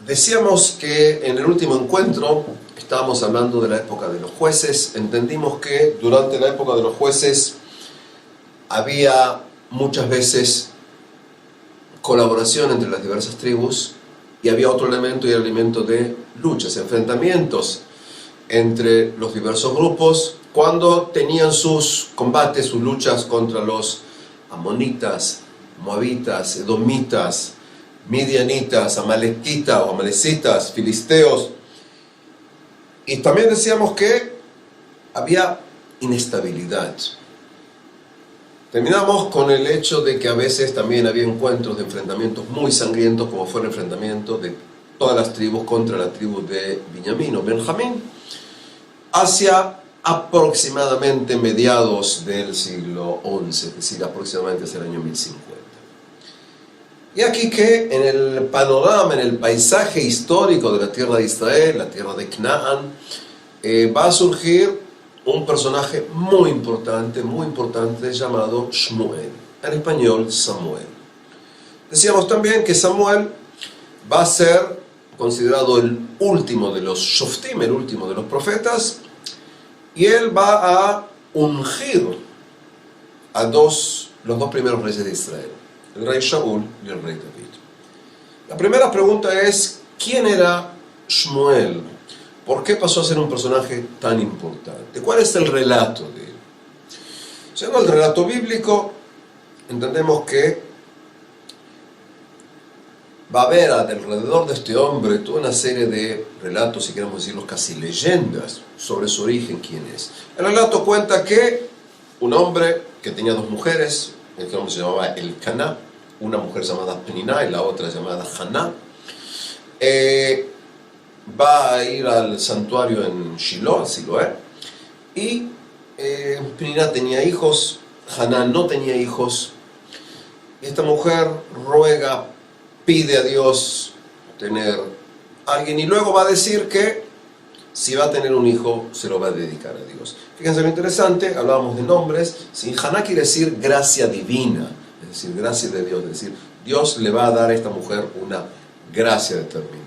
Decíamos que en el último encuentro estábamos hablando de la época de los jueces. Entendimos que durante la época de los jueces había muchas veces colaboración entre las diversas tribus y había otro elemento y el elemento de luchas, enfrentamientos entre los diversos grupos cuando tenían sus combates, sus luchas contra los amonitas, moabitas, edomitas, midianitas, amalequitas o amalecitas, filisteos. Y también decíamos que había inestabilidad. Terminamos con el hecho de que a veces también había encuentros de enfrentamientos muy sangrientos, como fue el enfrentamiento de todas las tribus contra la tribu de Benjamín o Benjamín, hacia aproximadamente mediados del siglo XI, es decir, aproximadamente hacia el año 1050. Y aquí que en el panorama, en el paisaje histórico de la tierra de Israel, la tierra de Canaán, va a surgir un personaje muy importante llamado Shmuel, en español Samuel. Decíamos también que Samuel va a ser considerado el último de los Shoftim, el último de los profetas, y él va a ungir a los dos primeros reyes de Israel, el rey Shaul y el rey David. La primera pregunta es, ¿quién era Shmuel? ¿Por qué pasó a ser un personaje tan importante? ¿Cuál es el relato de él? Según el relato bíblico, entendemos que va a haber alrededor de este hombre toda una serie de relatos, si queremos decirlos casi leyendas, sobre su origen, quién es. El relato cuenta que un hombre que tenía dos mujeres, el hombre se llamaba Elcaná, una mujer llamada Peniná y la otra llamada Haná, va a ir al santuario en Shiloh, Siloé, y Peniná tenía hijos, Haná no tenía hijos, y esta mujer ruega, pide a Dios tener a alguien, y luego va a decir que si va a tener un hijo, se lo va a dedicar a Dios. Fíjense lo interesante, hablábamos de nombres, ¿sí? Haná quiere decir gracia divina, es decir, gracia de Dios, es decir, Dios le va a dar a esta mujer una gracia determinada.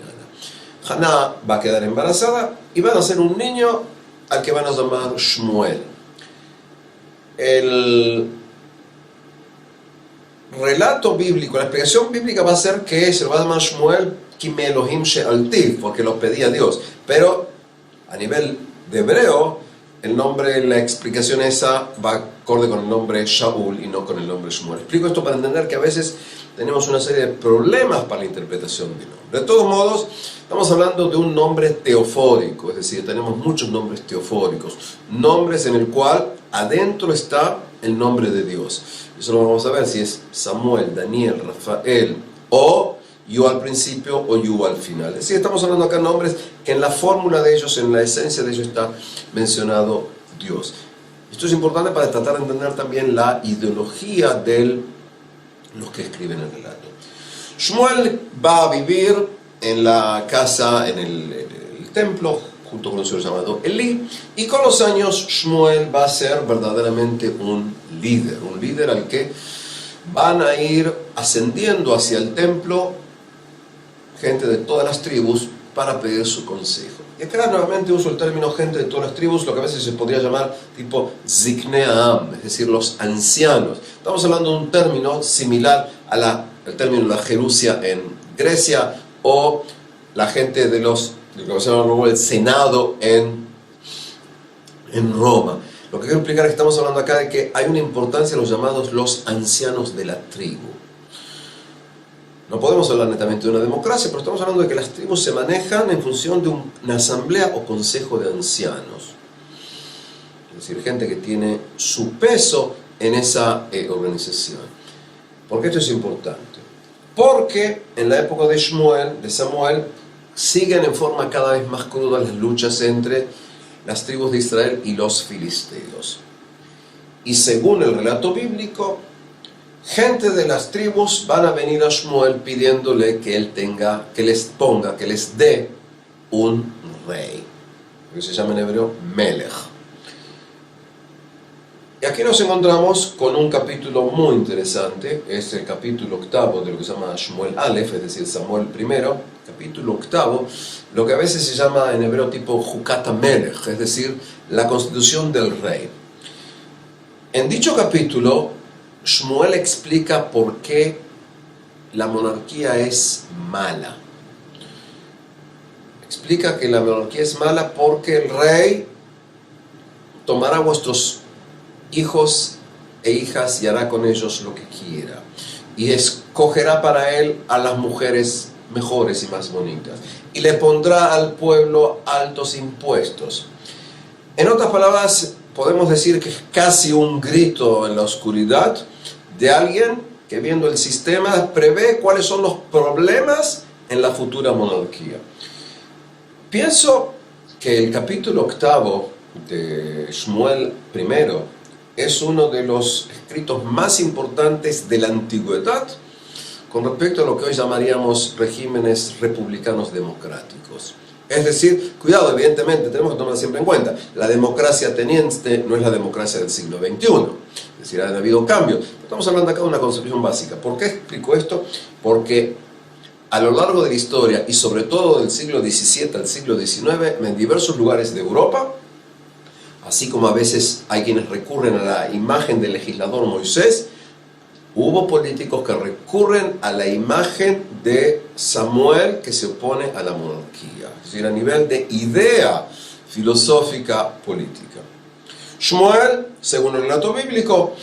Haná va a quedar embarazada y van a nacer un niño al que van a llamar Shmuel. El relato bíblico, la explicación bíblica va a ser que se lo va a llamar Shmuel Kime Elohim She'altiv, porque lo pedía Dios. Pero a nivel de hebreo, el nombre, la explicación esa va acorde con el nombre Shaul y no con el nombre Shmuel. Explico esto para entender que a veces tenemos una serie de problemas para la interpretación del nombre. De todos modos, estamos hablando de un nombre teofórico, es decir, tenemos muchos nombres teofóricos, nombres en el cual adentro está el nombre de Dios. Eso lo vamos a ver si es Samuel, Daniel, Rafael o Yu al principio o Yu al final. Es decir, estamos hablando acá de nombres que en la fórmula de ellos, en la esencia de ellos está mencionado Dios. Esto es importante para tratar de entender también la ideología de los que escriben el relato. Shmuel va a vivir en la casa, en el templo, junto con un señor llamado Elí, y con los años Shmuel va a ser verdaderamente un líder al que van a ir ascendiendo hacia el templo gente de todas las tribus para pedir su consejo. Y acá nuevamente uso el término gente de todas las tribus, lo que a veces se podría llamar tipo Ziknei Ha'am, es decir, los ancianos. Estamos hablando de un término similar al término de la Jerusia en Grecia o la gente de lo que se llama el Senado en Roma. Lo que quiero explicar es que estamos hablando acá de que hay una importancia en los llamados los ancianos de la tribu. No podemos hablar netamente de una democracia, pero estamos hablando de que las tribus se manejan en función de una asamblea o consejo de ancianos. Es decir, gente que tiene su peso en esa organización. ¿Por qué esto es importante? Porque en la época de Samuel, siguen en forma cada vez más cruda las luchas entre las tribus de Israel y los filisteos. Y según el relato bíblico, gente de las tribus van a venir a Shmuel pidiéndole que él que les dé un rey, que se llama en hebreo Melech. Y aquí nos encontramos con un capítulo muy interesante, es el capítulo 8 de lo que se llama Shmuel Aleph, es decir, Samuel I, capítulo 8, lo que a veces se llama en hebreo tipo Jukat HaMelech, es decir, la constitución del rey. En dicho capítulo, Shmuel explica por qué la monarquía es mala. Explica que la monarquía es mala porque el rey tomará a vuestros hijos e hijas y hará con ellos lo que quiera. Y escogerá para él a las mujeres mejores y más bonitas. Y le pondrá al pueblo altos impuestos. En otras palabras, podemos decir que es casi un grito en la oscuridad de alguien que, viendo el sistema, prevé cuáles son los problemas en la futura monarquía. Pienso que el capítulo 8 de Shmuel I es uno de los escritos más importantes de la antigüedad con respecto a lo que hoy llamaríamos regímenes republicanos democráticos. Es decir, cuidado, evidentemente, tenemos que tomar siempre en cuenta, la democracia ateniense no es la democracia del siglo XXI, es decir, ha habido cambios. Estamos hablando acá de una concepción básica. ¿Por qué explico esto? Porque a lo largo de la historia, y sobre todo del siglo XVII al siglo XIX, en diversos lugares de Europa, así como a veces hay quienes recurren a la imagen del legislador Moisés, hubo políticos que recurren a la imagen de Samuel que se opone a la monarquía, es decir, a nivel de idea filosófica política. Shmuel, según el relato bíblico,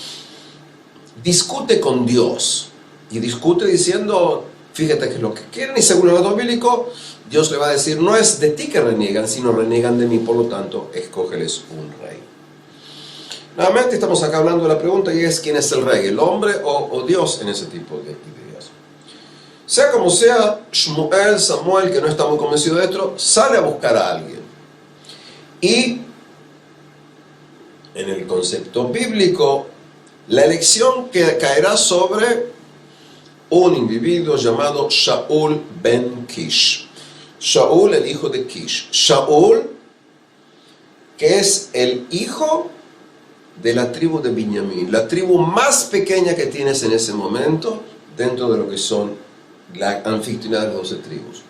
discute con Dios, y discute diciendo, fíjate que es lo que quieren, y según el relato bíblico, Dios le va a decir, no es de ti que reniegan, sino reniegan de mí, por lo tanto, escógeles un rey. Nuevamente estamos acá hablando de la pregunta, y es, ¿quién es el rey? ¿El hombre o Dios en ese tipo de ideas? Sea como sea, Samuel, que no está muy convencido de esto, sale a buscar a alguien. Y en el concepto bíblico, la elección que caerá sobre un individuo llamado Shaul ben Kish. Shaul, el hijo de Kish. Shaul, que es el hijo de la tribu de Benjamín, la tribu más pequeña que tienes en ese momento dentro de lo que son la anfitriona de las 12 tribus.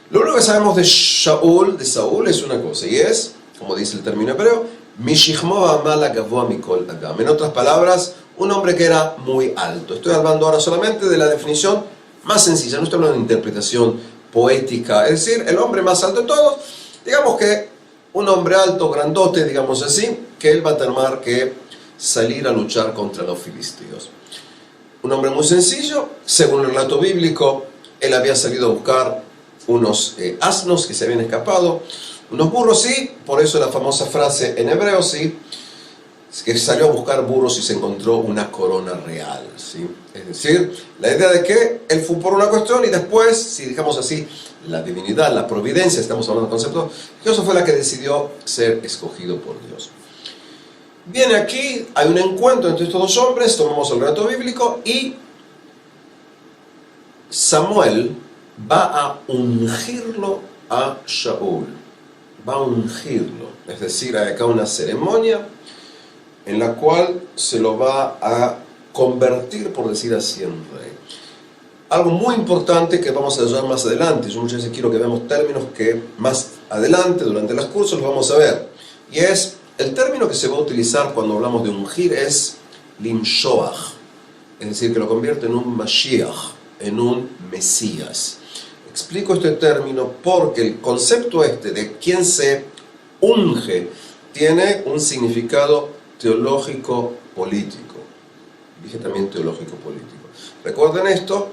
Lo único que sabemos de Saúl es una cosa, y es, como dice el término hebreo, Mishichmo Amala Gavoa Mikol Adam. En otras palabras, un hombre que era muy alto. Estoy hablando ahora solamente de la definición más sencilla, no estoy hablando de interpretación poética, es decir, el hombre más alto de todos, digamos que un hombre alto, grandote, digamos así, que él va a tener que salir a luchar contra los filisteos. Un hombre muy sencillo, según el relato bíblico, él había salido a buscar unos asnos que se habían escapado, unos burros, sí, por eso la famosa frase en hebreo, sí, que salió a buscar burros y se encontró una corona real, ¿sí? Es decir, la idea de que él fue por una cuestión y después, si digamos así, la divinidad, la providencia, estamos hablando de conceptos, Dios fue la que decidió ser escogido por Dios. Viene aquí, hay un encuentro entre estos dos hombres, tomamos el relato bíblico y Samuel va a ungirlo a Shaul, va a ungirlo, es decir, hay acá una ceremonia en la cual se lo va a convertir, por decir así, en rey. Algo muy importante que vamos a ver más adelante, yo muchas veces quiero que veamos términos que más adelante, durante los cursos, los vamos a ver, y es, el término que se va a utilizar cuando hablamos de ungir es limshoach, es decir, que lo convierte en un Mashiach, en un Mesías. Explico este término porque el concepto de quien se unge tiene un significado teológico político. Dije también teológico político. Recuerden esto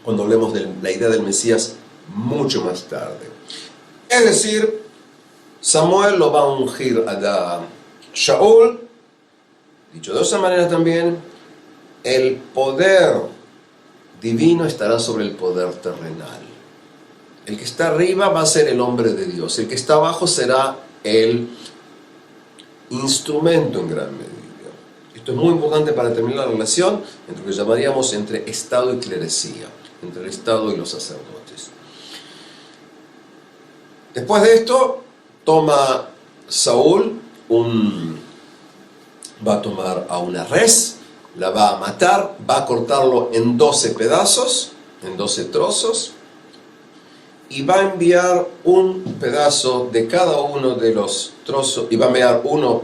cuando hablemos de la idea del Mesías mucho más tarde. Es decir, Samuel lo va a ungir a Shaul. Dicho de otra manera también, el poder divino estará sobre el poder terrenal. El que está arriba va a ser el hombre de Dios. El que está abajo será el instrumento en gran medida. Esto es muy importante para terminar la relación entre lo que llamaríamos entre Estado y clerecía, entre el Estado y los sacerdotes. Después de esto, toma Saúl va a tomar a una res, la va a matar, va a cortarlo en 12 pedazos, en 12 trozos, y va a enviar un pedazo de cada uno de los trozos, y va a enviar uno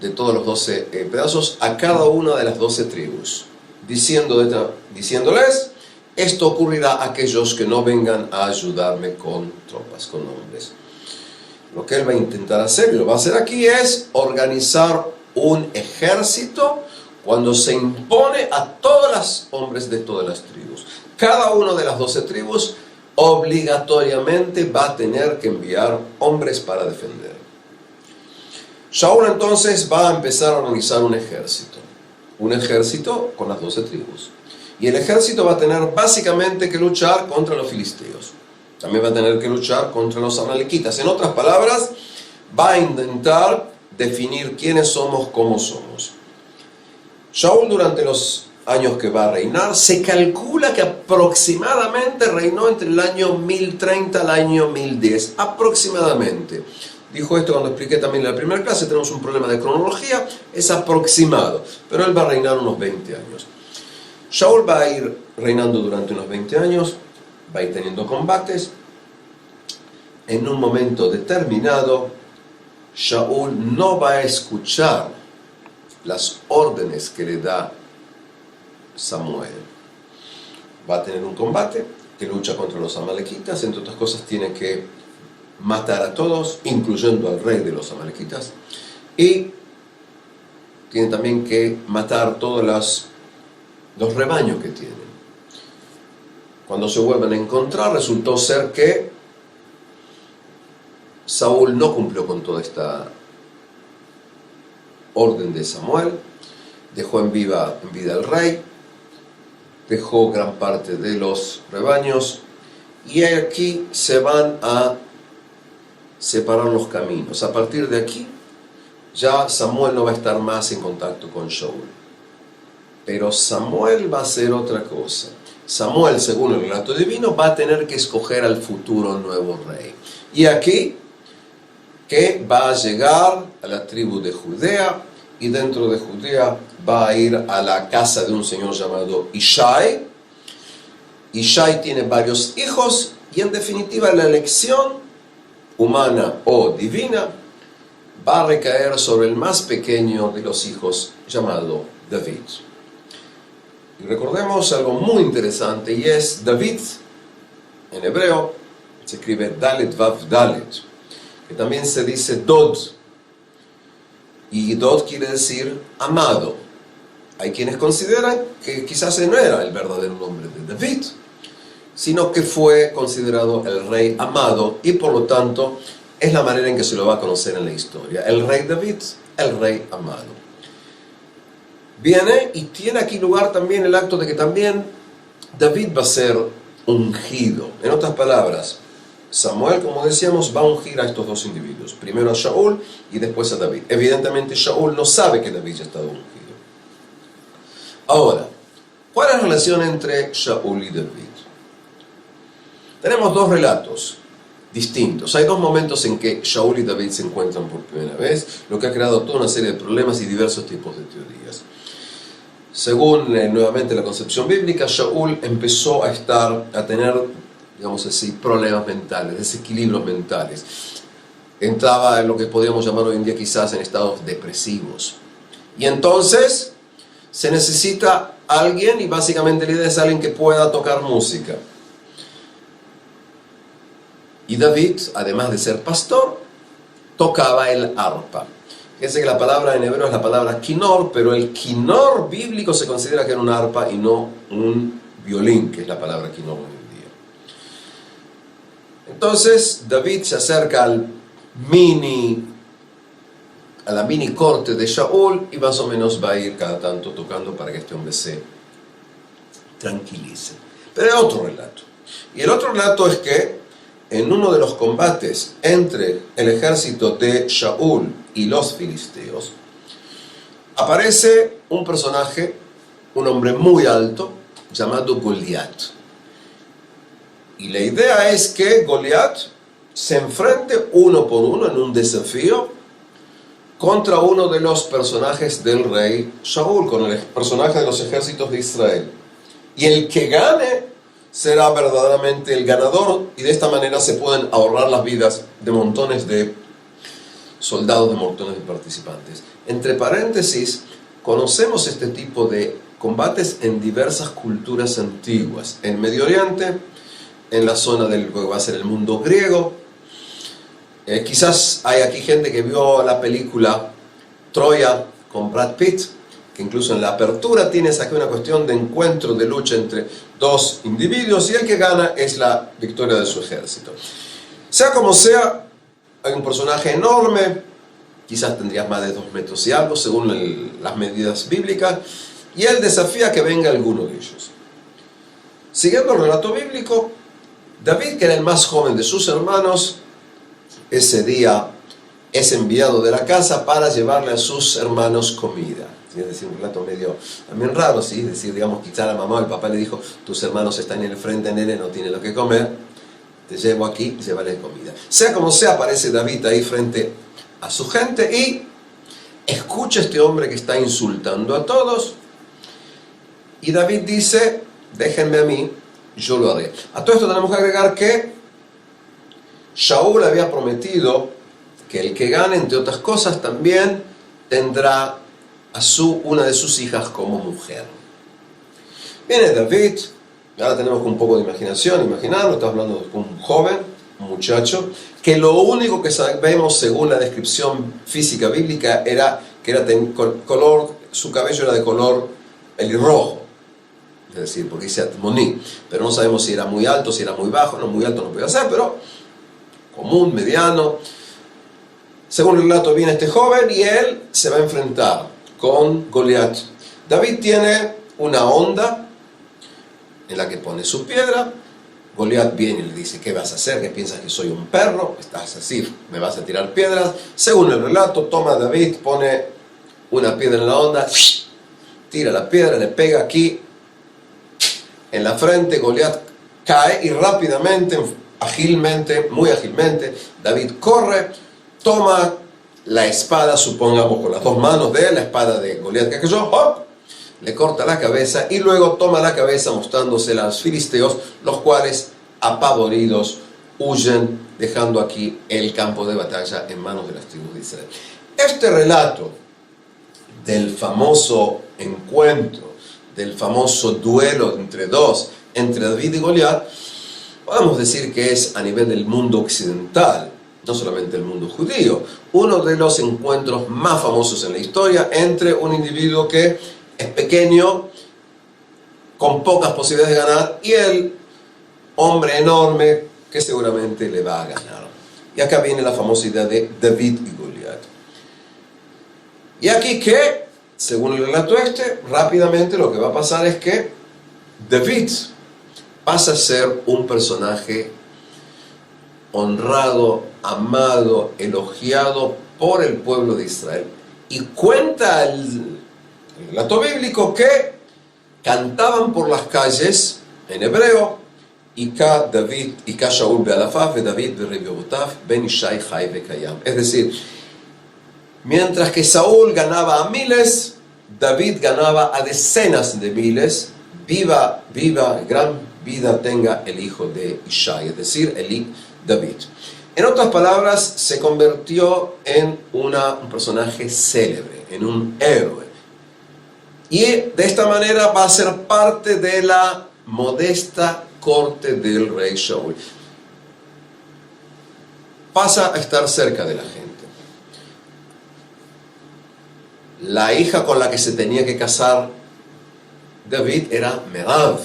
de todos los 12 pedazos a cada una de las 12 tribus, diciéndoles, esto ocurrirá a aquellos que no vengan a ayudarme con tropas, con hombres. Lo que él va a intentar hacer, y lo va a hacer aquí, es organizar un ejército cuando se impone a todos los hombres de todas las tribus. Cada una de las 12 tribus obligatoriamente va a tener que enviar hombres para defender. Shaul entonces va a empezar a organizar un ejército con las 12 tribus. Y el ejército va a tener básicamente que luchar contra los filisteos. También va a tener que luchar contra los amalequitas. En otras palabras, va a intentar definir quiénes somos, cómo somos. Shaul, durante los años que va a reinar, se calcula que aproximadamente reinó entre el año 1030 al año 1010. Aproximadamente. Dijo esto cuando expliqué también en la primera clase, tenemos un problema de cronología, es aproximado, pero él va a reinar unos 20 años. Shaul va a ir reinando durante unos 20 años, va a ir teniendo combates. En un momento determinado, Shaul no va a escuchar las órdenes que le da Samuel. Va a tener un combate que lucha contra los amalequitas, entre otras cosas tiene que matar a todos, incluyendo al rey de los amalequitas, y tiene también que matar todos los rebaños que tienen. Cuando se vuelven a encontrar, resultó ser que Saúl no cumplió con toda esta orden de Samuel, dejó en vida al rey, dejó gran parte de los rebaños, y aquí se van a separar los caminos. A partir de aquí, ya Samuel no va a estar más en contacto con Shaul. Pero Samuel va a hacer otra cosa. Samuel, según el relato divino, va a tener que escoger al futuro nuevo rey. Y aquí, que va a llegar a la tribu de Judea, y dentro de Judea va a ir a la casa de un señor llamado Ishai. Ishai tiene varios hijos, y en definitiva la elección humana o divina va a recaer sobre el más pequeño de los hijos, llamado David. Y recordemos algo muy interesante, y es David, en hebreo se escribe Dalet Vav Dalet, que también se dice Dod, y Dod quiere decir amado. Hay quienes consideran que quizás ese no era el verdadero nombre de David, sino que fue considerado el rey amado, y por lo tanto es la manera en que se lo va a conocer en la historia. El rey David, el rey amado. Viene y tiene aquí lugar también el acto de que también David va a ser ungido. En otras palabras, Samuel, como decíamos, va a ungir a estos dos individuos. Primero a Shaul y después a David. Evidentemente Shaul no sabe que David ya ha estado ungido. Ahora, ¿cuál es la relación entre Shaul y David? Tenemos dos relatos distintos. Hay dos momentos en que Shaul y David se encuentran por primera vez, lo que ha creado toda una serie de problemas y diversos tipos de teorías. Según nuevamente la concepción bíblica, Shaul empezó a tener, digamos así, problemas mentales, desequilibrios mentales. Entraba en lo que podríamos llamar hoy en día quizás en estados depresivos. Y entonces se necesita alguien, y básicamente la idea es alguien que pueda tocar música. Y David, además de ser pastor, tocaba el arpa. Fíjense que la palabra en hebreo es la palabra kinor, pero el kinor bíblico se considera que era un arpa y no un violín, que es la palabra kinor hoy en día. Entonces David se acerca a la mini corte de Shaul, y más o menos va a ir cada tanto tocando para que este hombre se tranquilice. Pero hay otro relato. Y el otro relato es que en uno de los combates entre el ejército de Shaul y los filisteos, aparece un personaje, un hombre muy alto, llamado Goliat. Y la idea es que Goliat se enfrente uno por uno en un desafío contra uno de los personajes del rey Shaul, con el personaje de los ejércitos de Israel. Y el que gane será verdaderamente el ganador, y de esta manera se pueden ahorrar las vidas de montones de soldados, de montones de participantes. Entre paréntesis, conocemos este tipo de combates en diversas culturas antiguas. En Medio Oriente, en la zona del que va a ser el mundo griego. Quizás hay aquí gente que vio la película Troya con Brad Pitt, que incluso en la apertura tienes aquí una cuestión de encuentro, de lucha entre dos individuos, y el que gana es la victoria de su ejército. Sea como sea, hay un personaje enorme, quizás tendrías más de 2 metros y algo, según las medidas bíblicas, y él desafía que venga alguno de ellos. Siguiendo el relato bíblico, David, que era el más joven de sus hermanos, ese día es enviado de la casa para llevarle a sus hermanos comida. Es decir, un relato medio también raro, ¿sí? Es decir, digamos, quizá la mamá o el papá le dijo: tus hermanos están en el frente, nene, no tienen lo que comer, te llevo aquí, llévale comida. Sea como sea, aparece David ahí frente a su gente y escucha a este hombre que está insultando a todos, y David dice: déjenme a mí, yo lo haré. A todo esto tenemos que agregar que Shaul había prometido que el que gane, entre otras cosas, también tendrá a una de sus hijas como mujer. Viene David, ahora tenemos un poco de imaginación, imaginarlo, estamos hablando de un joven, un muchacho, que lo único que sabemos según la descripción física bíblica era que era color, su cabello era de color pelirrojo. Es decir, porque dice Atmoní, pero no sabemos si era muy alto, si era muy bajo. No, muy alto no podía ser, pero común, mediano. Según el relato, viene este joven y él se va a enfrentar con Goliat. David tiene una onda en la que pone su piedra. Goliat viene y le dice: ¿qué vas a hacer? ¿Qué piensas que soy un perro? Estás así, me vas a tirar piedras. Según el relato, toma a David, pone una piedra en la onda, tira la piedra, le pega aquí en la frente. Goliat cae y rápidamente, ágilmente, muy ágilmente, David corre, toma la espada, supongamos con las 2 manos de él, la espada de Goliat que cayó, ¡hop!, le corta la cabeza y luego toma la cabeza mostrándosela a los filisteos, los cuales, apavoridos, huyen, dejando aquí el campo de batalla en manos de las tribus de Israel. Este relato del famoso encuentro, del famoso duelo entre David y Goliat, podemos decir que es, a nivel del mundo occidental, no solamente el mundo judío, uno de los encuentros más famosos en la historia entre un individuo que es pequeño, con pocas posibilidades de ganar, y el hombre enorme que seguramente le va a ganar. Y acá viene la famosa idea de David y Goliat. Y aquí que, según el relato rápidamente lo que va a pasar es que David pasa a ser un personaje honrado, amado, elogiado por el pueblo de Israel. Y cuenta el relato bíblico que cantaban por las calles en hebreo: Ika David, Ika Shaul be'alafaf, David be'revivotav, ben Ishai chai ve'kayam. Es decir, mientras que Saúl ganaba a miles, David ganaba a decenas de miles. Viva, gran vida tenga el hijo de Ishai, es decir, David. En otras palabras, se convirtió en un personaje célebre, en un héroe. Y de esta manera va a ser parte de la modesta corte del rey Shaul. Pasa a estar cerca de la gente. La hija con la que se tenía que casar David era Merav,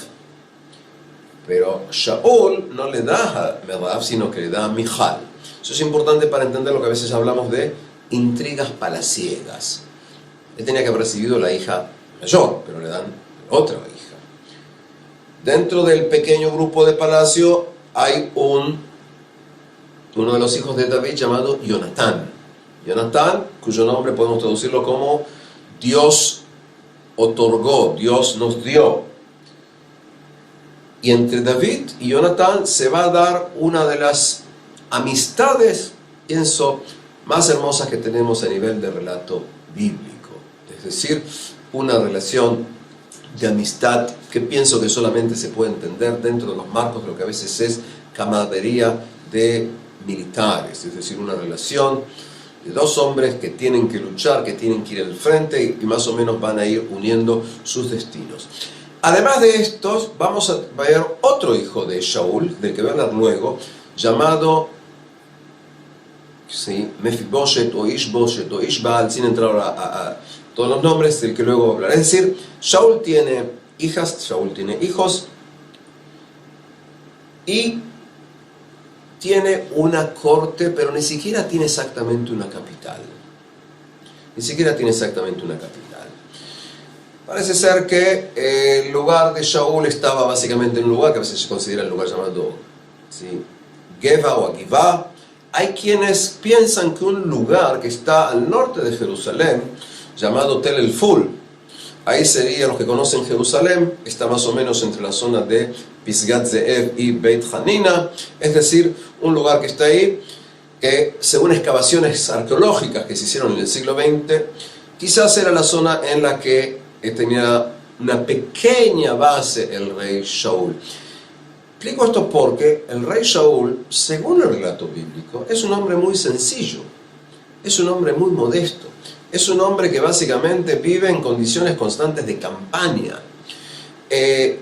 pero Shaul no le da a Merav, sino que le da a Michal. Eso es importante para entender lo que a veces hablamos de intrigas palaciegas. Él tenía que haber recibido la hija mayor, pero le dan otra hija. Dentro del pequeño grupo de palacio hay uno de los hijos de David llamado Jonatán. Jonatán, cuyo nombre podemos traducirlo como Dios otorgó, Dios nos dio. Y entre David y Jonatán se va a dar una de las amistades, pienso, más hermosas que tenemos a nivel de relato bíblico. Es decir, una relación de amistad que pienso que solamente se puede entender dentro de los marcos de lo que a veces es camaradería de militares, es decir, una relación de dos hombres que tienen que luchar, que tienen que ir al frente y más o menos van a ir uniendo sus destinos. Además de estos, vamos a ver otro hijo de Shaul, del que voy a hablar luego, llamado Mefiboshet o Ishboshet o Ishbaal, sin entrar a todos los nombres, del que luego hablaré. Es decir, Shaul tiene hijas, Shaul tiene hijos y tiene una corte, pero ni siquiera tiene exactamente una capital. Ni siquiera tiene exactamente una capital. Parece ser que el lugar de Shaul estaba básicamente en un lugar que a veces se considera el lugar llamado Geva o Agivá. Hay quienes piensan que un lugar que está al norte de Jerusalén, llamado Tel El Ful, ahí sería, los que conocen Jerusalén, está más o menos entre la zona de Pisgat Ze'ev y Beit Hanina, es decir, un lugar que está ahí, que según excavaciones arqueológicas que se hicieron en el siglo XX, quizás era la zona en la que tenía una pequeña base el rey Shaul. Explico esto porque el rey Shaul, según el relato bíblico, es un hombre muy sencillo, es un hombre muy modesto, es un hombre que básicamente vive en condiciones constantes de campaña. En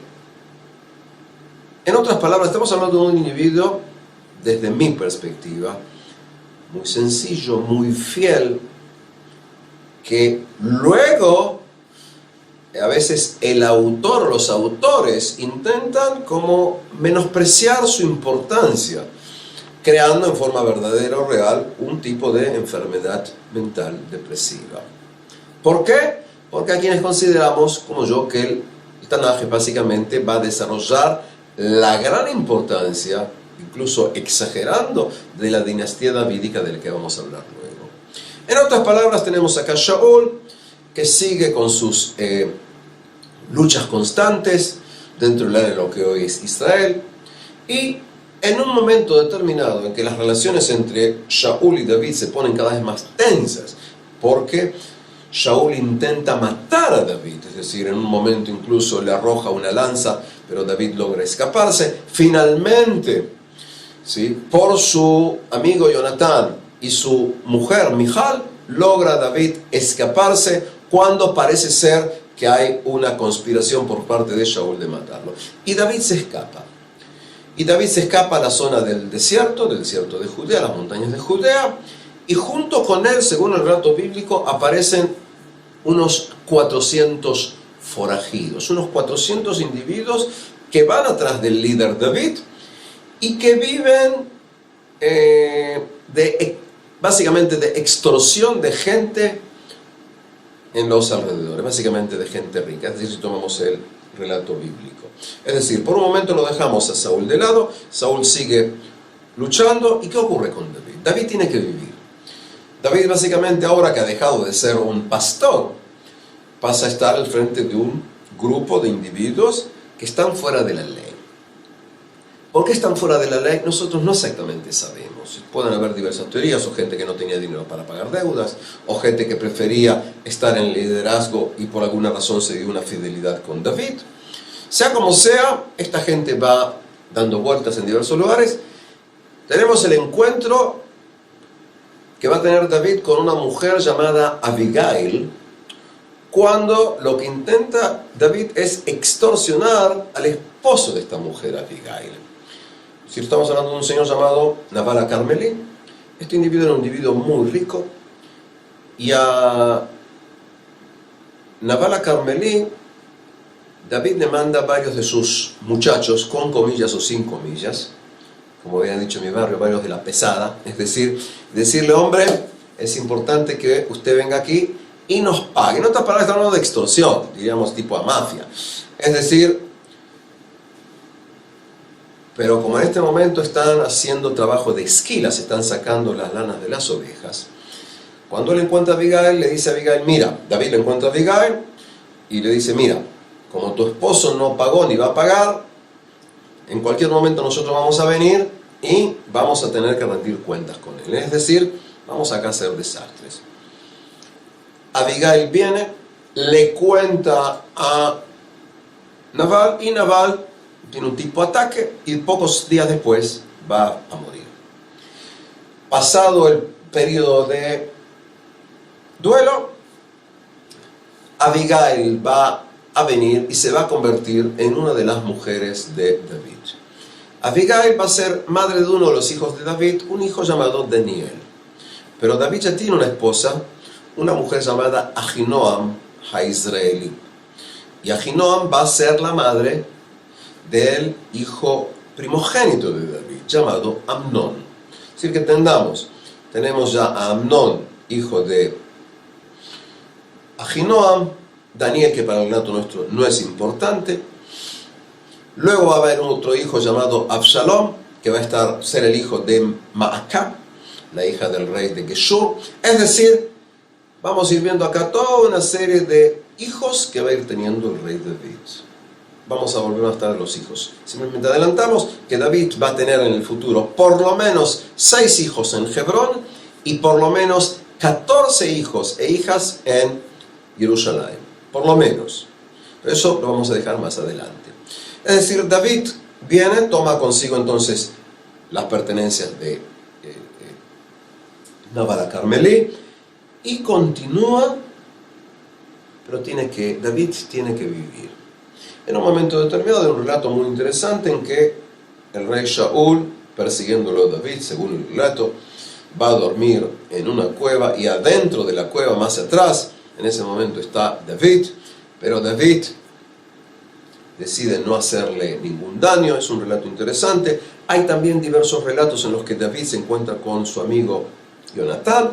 otras palabras, estamos hablando de un individuo, desde mi perspectiva, muy sencillo, muy fiel, que luego, a veces el autor o los autores intentan como menospreciar su importancia, creando en forma verdadera o real un tipo de enfermedad mental depresiva. ¿Por qué? Porque a quienes consideramos, como yo, que el Tanaj básicamente va a desarrollar la gran importancia, incluso exagerando, de la dinastía davídica del que vamos a hablar luego. En otras palabras, tenemos acá Shaul, que sigue con sus luchas constantes dentro de lo que hoy es Israel, y en un momento determinado en que las relaciones entre Shaul y David se ponen cada vez más tensas, porque Shaul intenta matar a David, es decir, en un momento incluso le arroja una lanza, pero David logra escaparse. Finalmente, por su amigo Jonatán y su mujer Michal, logra David escaparse cuando parece ser que hay una conspiración por parte de Shaul de matarlo. Y David se escapa. Y David se escapa a la zona del desierto de Judea, las montañas de Judea, y junto con él, según el relato bíblico, aparecen unos 400 forajidos, unos 400 individuos que van atrás del líder David y que viven básicamente de extorsión de gente en los alrededores, básicamente de gente rica, es decir, si tomamos el relato bíblico. Es decir, por un momento lo dejamos a Saúl de lado, Saúl sigue luchando, ¿y qué ocurre con David? David tiene que vivir. David básicamente, ahora que ha dejado de ser un pastor, pasa a estar al frente de un grupo de individuos que están fuera de la ley. ¿Por qué están fuera de la ley? Nosotros no exactamente sabemos. Pueden haber diversas teorías, o gente que no tenía dinero para pagar deudas, o gente que prefería estar en el liderazgo y por alguna razón se dio una fidelidad con David. Sea como sea, esta gente va dando vueltas en diversos lugares. Tenemos el encuentro que va a tener David con una mujer llamada Abigail, cuando lo que intenta David es extorsionar al esposo de esta mujer, Abigail. Si estamos hablando de un señor llamado Nabal HaCarmelí, este individuo era un individuo muy rico, y a Nabal HaCarmelí David le manda a varios de sus muchachos, con comillas o sin comillas, como habían dicho en mi barrio, varios de la pesada, es decir, decirle: hombre, es importante que usted venga aquí y nos pague. En otras palabras, estamos hablando de extorsión, diríamos tipo a mafia. Es decir, pero como en este momento están haciendo trabajo de esquilas, están sacando las lanas de las ovejas, cuando él encuentra a Abigail, le dice a Abigail, mira, David le encuentra a Abigail y le dice: mira, como tu esposo no pagó ni va a pagar, en cualquier momento nosotros vamos a venir y vamos a tener que rendir cuentas con él. Es decir, vamos acá a hacer desastres. Abigail viene, le cuenta a Nabal, y Nabal tiene un tipo de ataque y pocos días después va a morir. Pasado el periodo de duelo, Abigail va a venir y se va a convertir en una de las mujeres de David. Abigail va a ser madre de uno de los hijos de David, un hijo llamado Daniel. Pero David ya tiene una esposa, una mujer llamada Ahinoam Haisraeli. Y Ahinoam va a ser la madre del hijo primogénito de David, llamado Amnón. Es decir, que tenemos ya a Amnón, hijo de Ahinoam, Daniel, que para el relato nuestro no es importante. Luego va a haber otro hijo llamado Absalom, que va a ser el hijo de Maacá, la hija del rey de Geshur. Es decir, vamos a ir viendo acá toda una serie de hijos que va a ir teniendo el rey David. Vamos a volver a estar en los hijos. Simplemente adelantamos que David va a tener en el futuro por lo menos 6 hijos en Hebrón y por lo menos 14 hijos e hijas en Jerusalén. Por lo menos. Eso lo vamos a dejar más adelante. Es decir, David viene, toma consigo entonces las pertenencias de Nabal a Carmelí y continúa, pero David tiene que vivir. En un momento determinado de un relato muy interesante en que el rey Shaul, persiguiéndolo a David, según el relato, va a dormir en una cueva y adentro de la cueva, más atrás, en ese momento está David, pero David decide no hacerle ningún daño. Es un relato interesante. Hay también diversos relatos en los que David se encuentra con su amigo Jonatán.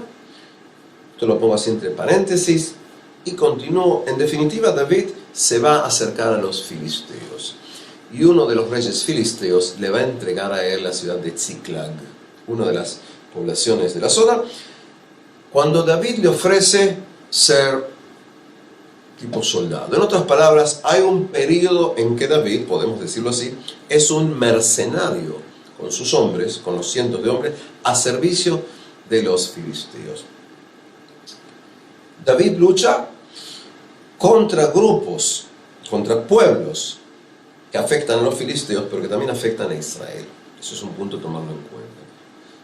Esto lo pongo así entre paréntesis. Y continúo. En definitiva, David se va a acercar a los filisteos. Y uno de los reyes filisteos le va a entregar a él la ciudad de Tziklag, una de las poblaciones de la zona, cuando David le ofrece ser tipo soldado. En otras palabras, hay un periodo en que David, podemos decirlo así, es un mercenario con sus hombres, con los cientos de hombres, a servicio de los filisteos. David lucha contra grupos, contra pueblos que afectan a los filisteos, pero que también afectan a Israel. Eso es un punto a tomarlo en cuenta.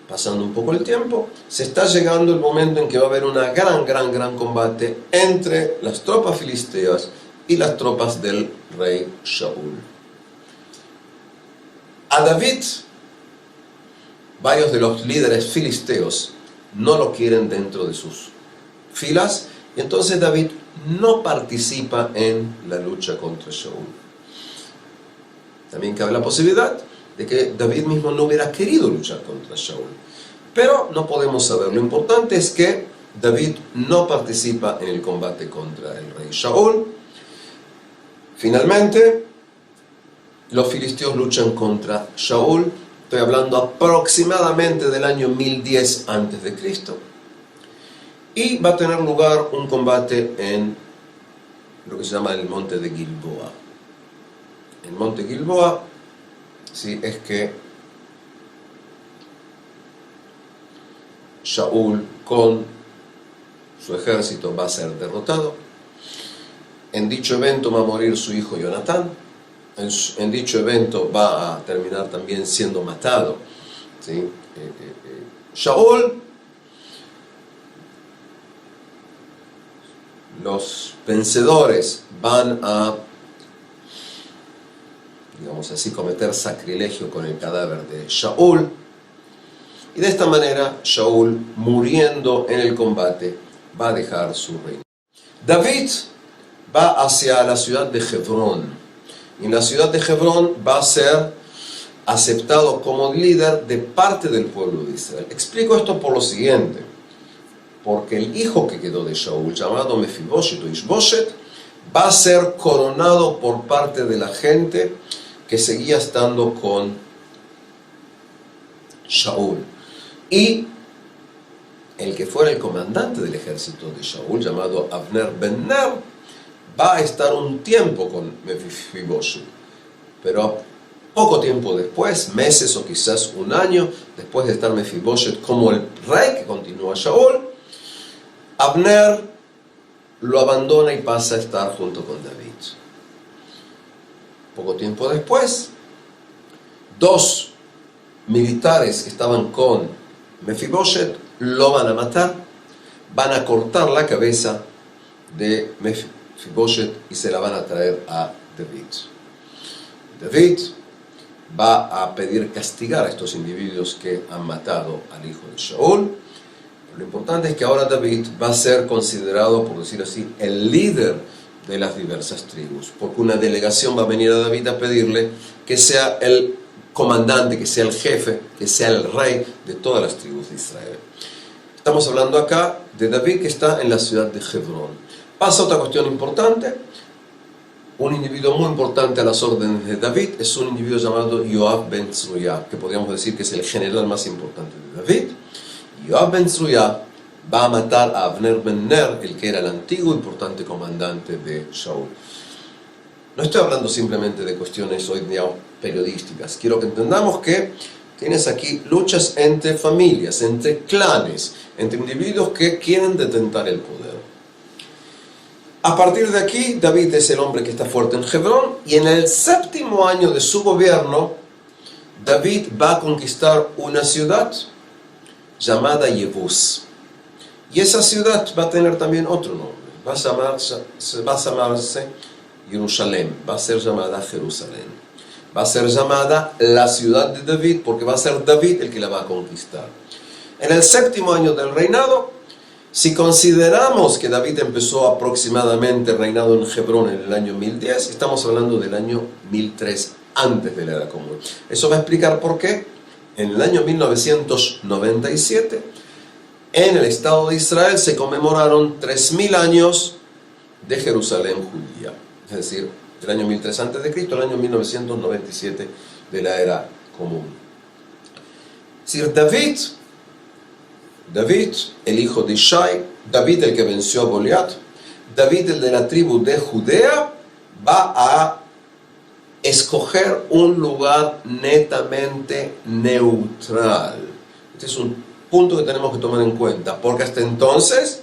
Pasando un poco el tiempo, se está llegando el momento en que va a haber una gran combate entre las tropas filisteas y las tropas del rey Shaul. A David, varios de los líderes filisteos no lo quieren dentro de sus filas, y entonces David no participa en la lucha contra Shaul. También cabe la posibilidad de que David mismo no hubiera querido luchar contra Shaul. Pero no podemos saber. Lo importante es que David no participa en el combate contra el rey Shaul. Finalmente, los filisteos luchan contra Shaul. Estoy hablando aproximadamente del año 1010 a.C. Y va a tener lugar un combate en lo que se llama el monte de Gilboa. El monte Gilboa, sí, es que Shaul con su ejército va a ser derrotado. En dicho evento va a morir su hijo Jonatán. En dicho evento va a terminar también siendo matado, ¿sí? Shaul, los vencedores van a, digamos así, cometer sacrilegio con el cadáver de Shaul, y de esta manera Shaul, muriendo en el combate, va a dejar su reino. David va hacia la ciudad de Hebrón, y en la ciudad de Hebrón va a ser aceptado como líder de parte del pueblo de Israel. Explico esto por lo siguiente: porque el hijo que quedó de Shaul, llamado Mefiboshet o Ishboshet, va a ser coronado por parte de la gente que seguía estando con Shaul. Y el que fuera el comandante del ejército de Shaul, llamado Abner ben Ner, va a estar un tiempo con Mefiboshet. Pero poco tiempo después, meses o quizás un año después de estar Mefiboshet como el rey que continúa Shaul, Abner lo abandona y pasa a estar junto con David. Poco tiempo después, dos militares que estaban con Mefiboshet lo van a matar, van a cortar la cabeza de Mefiboshet y se la van a traer a David. David va a pedir castigar a estos individuos que han matado al hijo de Shaul. Lo importante es que ahora David va a ser considerado, por decirlo así, el líder de las diversas tribus, porque una delegación va a venir a David a pedirle que sea el comandante, que sea el jefe, que sea el rey de todas las tribus de Israel. Estamos hablando acá de David, que está en la ciudad de Hebrón. Pasa otra cuestión importante. Un individuo muy importante a las órdenes de David es un individuo llamado Yoab ben Tzruya, que podríamos decir que es el general más importante de David. Yoab ben Tzruya va a matar a Abner ben Ner, el que era el antiguo importante comandante de Shaul. No estoy hablando simplemente de cuestiones hoy día periodísticas. Quiero que entendamos que tienes aquí luchas entre familias, entre clanes, entre individuos que quieren detentar el poder. A partir de aquí, David es el hombre que está fuerte en Hebrón, y en el 7º año de su gobierno, David va a conquistar una ciudad llamada Yebús. Y esa ciudad va a tener también otro nombre. Va a llamarse Jerusalén, va a ser llamada Jerusalén. Va a ser llamada la ciudad de David, porque va a ser David el que la va a conquistar. En el 7º año del reinado, si consideramos que David empezó aproximadamente el reinado en Hebrón en el año 1010, estamos hablando del año 1003 antes de la Era Común. Eso va a explicar por qué en el año 1997 en el Estado de Israel se conmemoraron 3000 años de Jerusalén judía. Es decir, del año 1003 antes de Cristo al año 1997 de la Era Común. Es decir, David, el hijo de Ishai, David el que venció a Goliat, David el de la tribu de Judea, va a escoger un lugar netamente neutral. Este es un punto que tenemos que tomar en cuenta, porque hasta entonces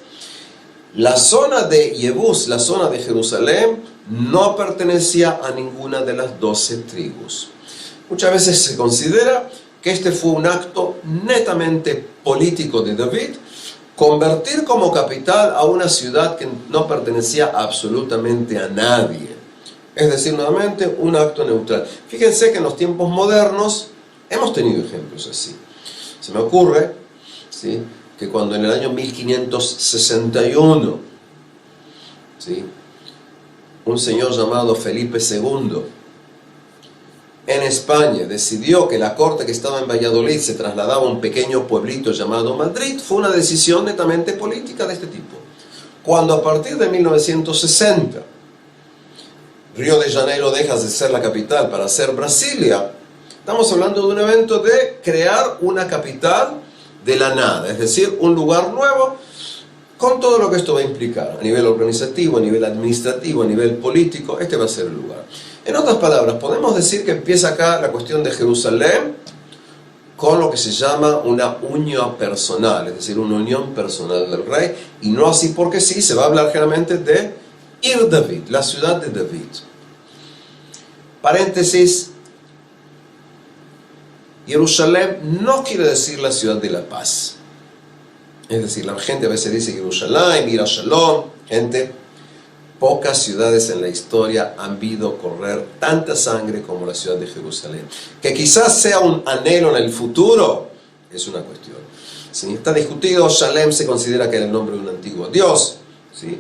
la zona de Yebús, la zona de Jerusalén, no pertenecía a ninguna de las 12 tribus. Muchas veces se considera que este fue un acto netamente político de David, convertir como capital a una ciudad que no pertenecía absolutamente a nadie. Es decir, nuevamente, un acto neutral. Fíjense que en los tiempos modernos hemos tenido ejemplos así. Se me ocurre, ¿sí?, que cuando en el año 1561, ¿sí?, un señor llamado Felipe II, en España decidió que la corte que estaba en Valladolid se trasladaba a un pequeño pueblito llamado Madrid, fue una decisión netamente política de este tipo. Cuando a partir de 1960 Río de Janeiro deja de ser la capital para ser Brasilia, estamos hablando de un evento de crear una capital de la nada, es decir, un lugar nuevo, con todo lo que esto va a implicar, a nivel organizativo, a nivel administrativo, a nivel político. Este va a ser el lugar. En otras palabras, podemos decir que empieza acá la cuestión de Jerusalén con lo que se llama una unión personal, es decir, una unión personal del rey, y no así porque sí, se va a hablar generalmente de Ir David, la ciudad de David. Paréntesis, Jerusalén no quiere decir la ciudad de la paz. Es decir, la gente a veces dice Jerusalén, mira Shalom. Gente, pocas ciudades en la historia han visto correr tanta sangre como la ciudad de Jerusalén. Que quizás sea un anhelo en el futuro, es una cuestión. ¿Sí? Está discutido, Shalem se considera que era el nombre de un antiguo dios. ¿Sí?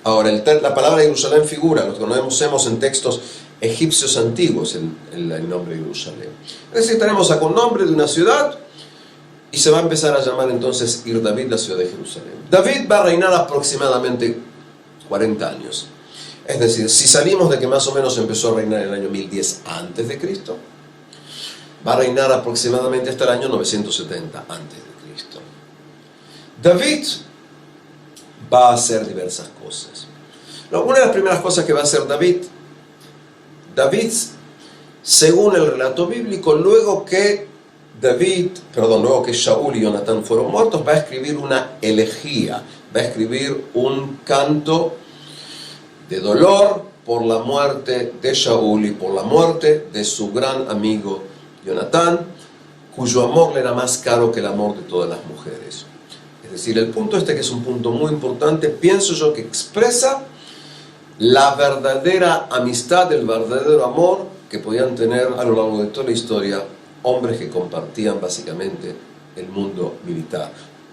Ahora, la palabra Jerusalén figura, lo que conocemos en textos egipcios antiguos, el nombre de Jerusalén. Es decir, tenemos acá un nombre de una ciudad, y se va a empezar a llamar entonces Ir David, la ciudad de Jerusalén. David va a reinar aproximadamente 40 años. Es decir, si salimos de que más o menos empezó a reinar en el año 1010 antes de Cristo, va a reinar aproximadamente hasta el año 970 antes de Cristo. David va a hacer diversas cosas. Una de las primeras cosas que va a hacer David, según el relato bíblico, luego que Shaul y Jonatán fueron muertos, va a escribir una elegía, va a escribir un canto de dolor por la muerte de Shaul y por la muerte de su gran amigo Jonatán, cuyo amor le era más caro que el amor de todas las mujeres. Es decir, el punto este, que es un punto muy importante, pienso yo que expresa la verdadera amistad, el verdadero amor que podían tener a lo largo de toda la historia hombres que compartían básicamente el mundo militar.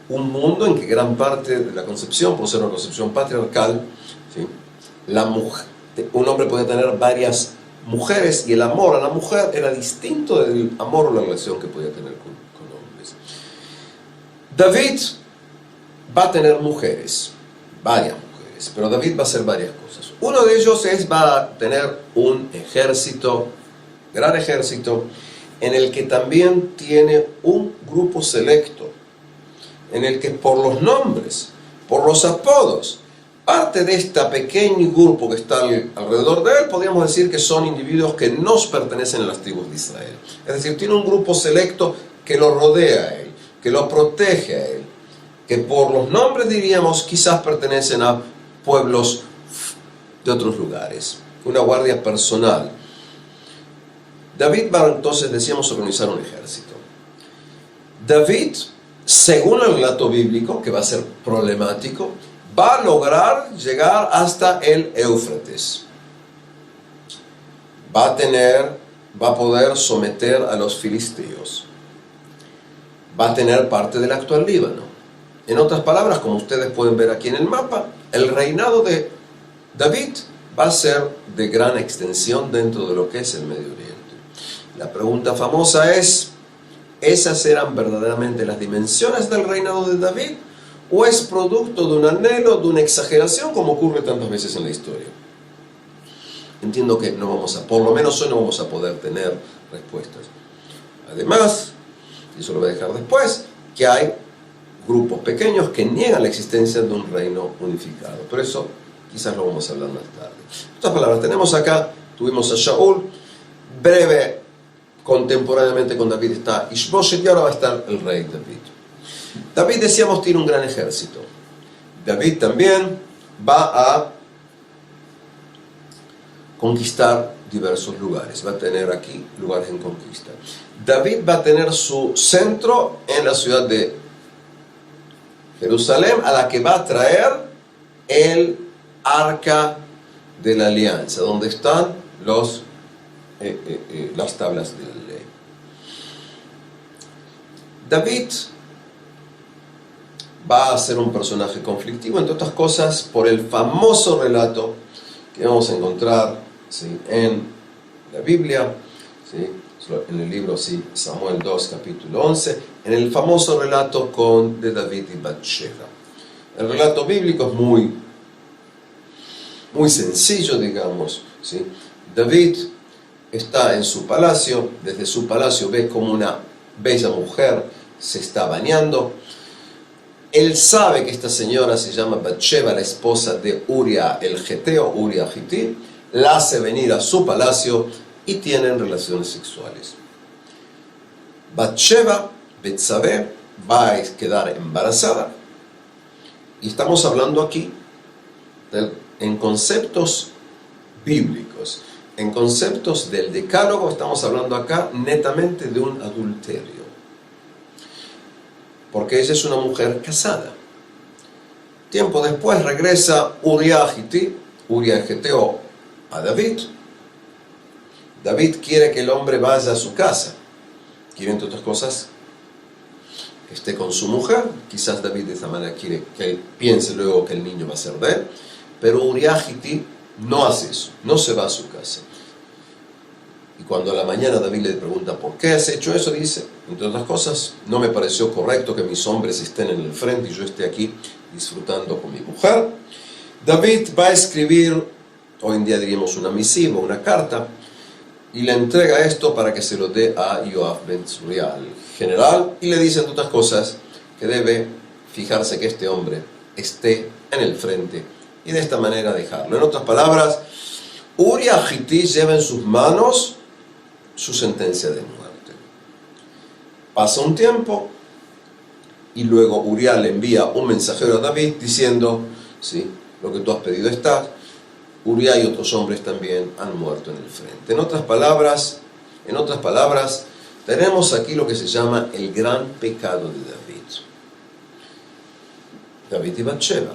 Un mundo en que gran parte de la concepción, por ser una concepción patriarcal, ¿sí?, un hombre podía tener varias mujeres y el amor a la mujer era distinto del amor o la relación que podía tener con hombres. David va a tener mujeres, varias mujeres, pero David va a hacer varias cosas. Uno de ellos va a tener un ejército, gran ejército, en el que también tiene un grupo selecto, en el que por los nombres, por los apodos, parte de este pequeño grupo que está alrededor de él, podríamos decir que son individuos que no pertenecen a las tribus de Israel. Es decir, tiene un grupo selecto que lo rodea a él, que lo protege a él, que por los nombres diríamos quizás pertenecen a pueblos de otros lugares. Una guardia personal. David va entonces, decíamos, a organizar un ejército. David, según el relato bíblico, que va a ser problemático, va a lograr llegar hasta el Éufrates. Va a poder someter a los filisteos. Va a tener parte del actual Líbano. En otras palabras, como ustedes pueden ver aquí en el mapa, el reinado de David va a ser de gran extensión dentro de lo que es el Medio Oriente. La pregunta famosa es, ¿esas eran verdaderamente las dimensiones del reinado de David? ¿O es producto de un anhelo, de una exageración, como ocurre tantas veces en la historia? Entiendo que por lo menos hoy no vamos a poder tener respuestas. Además, y eso lo voy a dejar después, que hay grupos pequeños que niegan la existencia de un reino unificado. Por eso quizás lo vamos a hablar más tarde. En otras palabras, tuvimos a Shaul, breve, contemporáneamente con David está Ishbosheth, y ahora va a estar el rey David. David, decíamos, tiene un gran ejército. David también va a conquistar diversos lugares, va a tener aquí lugares en conquista. David va a tener su centro en la ciudad de Jerusalén, a la que va a traer el arca de la alianza, donde están las tablas de la ley. David va a ser un personaje conflictivo, entre otras cosas, por el famoso relato que vamos a encontrar, ¿sí?, en la Biblia, ¿sí?, en el libro Samuel 2, capítulo 11, en el famoso relato de David y Bathsheba. El relato bíblico es muy sencillo, digamos, ¿sí? David está en su palacio, desde su palacio ve como una bella mujer se está bañando. Él sabe que esta señora se llama Bathsheba, la esposa de Uria el Geteo, Uria Gití, la hace venir a su palacio y tienen relaciones sexuales. Bathsheba, Betsabé, va a quedar embarazada, y estamos hablando aquí en conceptos bíblicos, en conceptos del decálogo, estamos hablando acá netamente de un adulterio, porque ella es una mujer casada. Tiempo después regresa Uria el Geteo a David. David quiere que el hombre vaya a su casa, quiere, entre otras cosas, que esté con su mujer. Quizás David de esta manera quiere que él piense luego que el niño va a ser de él, pero Uria no hace eso, no se va a su casa. Y cuando a la mañana David le pregunta ¿por qué has hecho eso?, dice, entre otras cosas, no me pareció correcto que mis hombres estén en el frente y yo esté aquí disfrutando con mi mujer. David va a escribir, hoy en día diríamos una misiva, una carta, y le entrega esto para que se lo dé a Yoab ben Tzruya, al general, y le dice, entre otras cosas, que debe fijarse que este hombre esté en el frente y de esta manera dejarlo. En otras palabras, Uria Gití lleva en sus manos su sentencia de muerte. Pasa un tiempo y luego Uria le envía un mensajero a David diciendo, sí, lo que tú has pedido está. Uría y otros hombres también han muerto en el frente. En otras palabras, tenemos aquí lo que se llama el gran pecado de David. David y Bathsheba.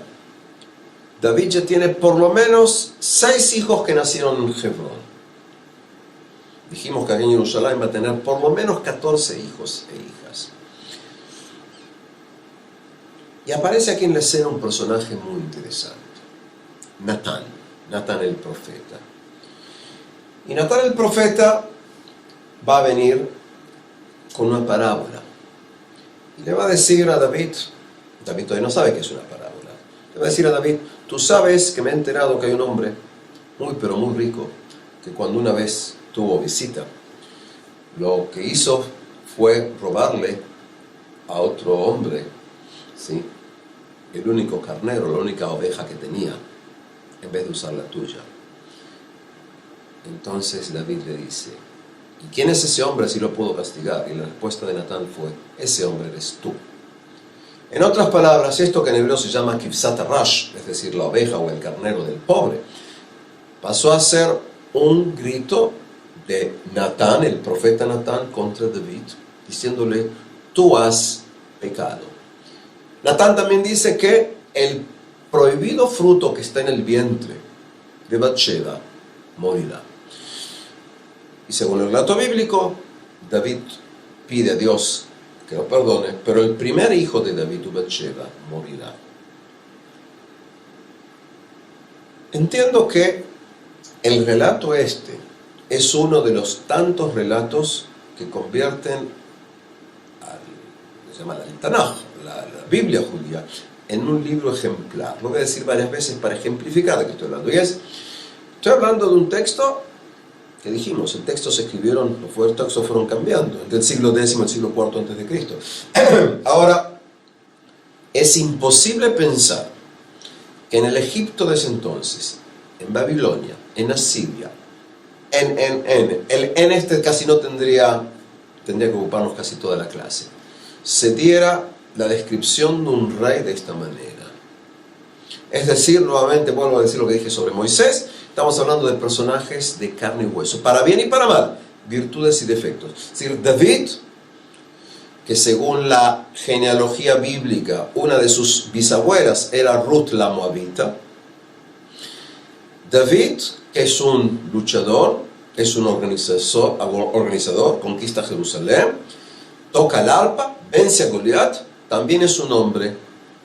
David ya tiene por lo menos 6 hijos que nacieron en Hebrón. Dijimos que aquí en Jerusalén va a tener por lo menos 14 hijos e hijas. Y aparece aquí en la escena un personaje muy interesante. Natán el profeta. Y Natán el profeta va a venir con una parábola. Y le va a decir a David todavía no sabe que es una parábola. Le va a decir a David, tú sabes que me he enterado que hay un hombre muy pero muy rico, que cuando una vez tuvo visita, lo que hizo fue robarle a otro hombre, ¿sí?, el único carnero, la única oveja que tenía, en vez de usar la tuya. Entonces David le dice, ¿y quién es ese hombre si lo puedo castigar? Y la respuesta de Natán fue, ese hombre eres tú. En otras palabras, esto que en hebreo se llama kivsat harash, es decir, la oveja o el carnero del pobre, pasó a ser un grito de Natán, el profeta Natán, contra David, diciéndole, tú has pecado. Natán también dice que el prohibido fruto que está en el vientre de Bathsheba morirá. Y según el relato bíblico, David pide a Dios que lo perdone, pero el primer hijo de David, Bathsheba, morirá. Entiendo que el relato este es uno de los tantos relatos que convierten se llama el Tanaj, la Biblia judía, en un libro ejemplar. Lo voy a decir varias veces para ejemplificar de qué estoy hablando. Estoy hablando de un texto que dijimos, los textos fueron cambiando, del siglo X al siglo IV antes de Cristo. Ahora, es imposible pensar que en el Egipto de ese entonces, en Babilonia, en Asiria, el este casi no tendría que ocuparnos casi toda la clase, se diera la descripción de un rey de esta manera. Es decir, nuevamente vuelvo a decir lo que dije sobre Moisés, estamos hablando de personajes de carne y hueso, para bien y para mal, virtudes y defectos. Es decir, David, que según la genealogía bíblica, una de sus bisabuelas era Ruth la Moabita. David, que es un luchador, es un organizador, conquista Jerusalén, toca el arpa, vence a Goliat, también es un hombre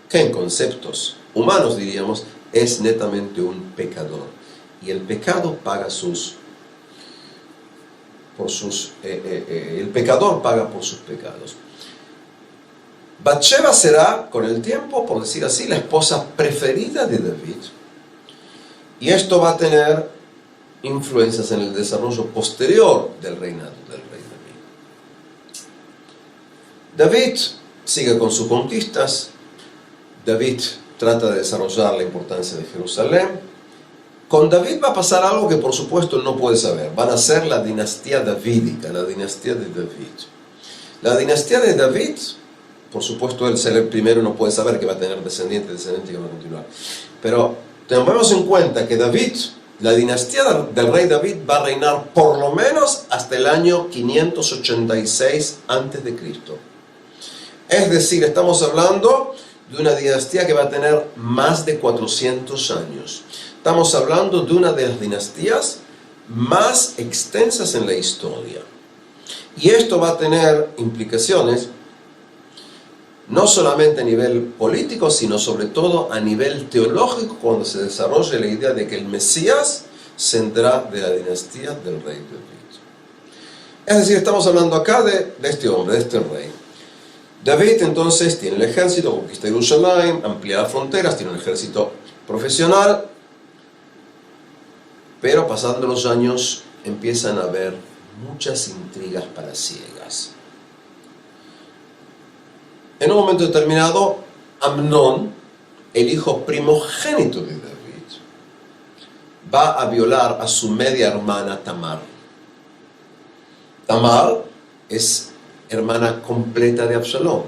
que en conceptos humanos diríamos, es netamente un pecador. Y el pecado paga el pecador paga por sus pecados. Bathsheba será, con el tiempo, por decir así, la esposa preferida de David. Y esto va a tener influencias en el desarrollo posterior del reinado del rey David. David sigue con sus conquistas. David trata de desarrollar la importancia de Jerusalén. Con David va a pasar algo que por supuesto él no puede saber. Van a ser la dinastía davídica, la dinastía de David. La dinastía de David, por supuesto él ser el primero no puede saber que va a tener descendientes que van a continuar. Pero tomemos en cuenta que David, la dinastía del rey David va a reinar por lo menos hasta el año 586 a.C. Es decir, estamos hablando de una dinastía que va a tener más de 400 años. Estamos hablando de una de las dinastías más extensas en la historia. Y esto va a tener implicaciones no solamente a nivel político, sino sobre todo a nivel teológico, cuando se desarrolle la idea de que el Mesías vendrá de la dinastía del rey David. Es decir, estamos hablando acá de este hombre, de este rey. David entonces tiene el ejército, conquista Jerusalén, amplía las fronteras, tiene un ejército profesional, pero pasando los años empiezan a haber muchas intrigas palaciegas. En un momento determinado, Amnón, el hijo primogénito de David, va a violar a su media hermana Tamar. Tamar es hermana completa de Absalón.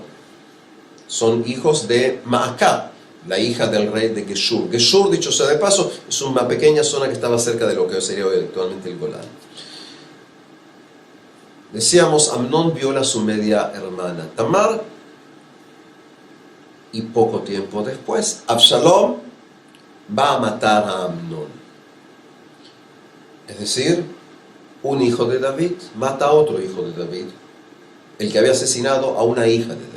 Son hijos de Maacá. la hija del rey de Geshur. Geshur, dicho sea de paso, es una pequeña zona que estaba cerca de lo que sería hoy actualmente el Golán. Decíamos, Amnón viola a su media hermana Tamar, y poco tiempo después, Absalom va a matar a Amnón. Es decir, un hijo de David mata a otro hijo de David, el que había asesinado a una hija de David.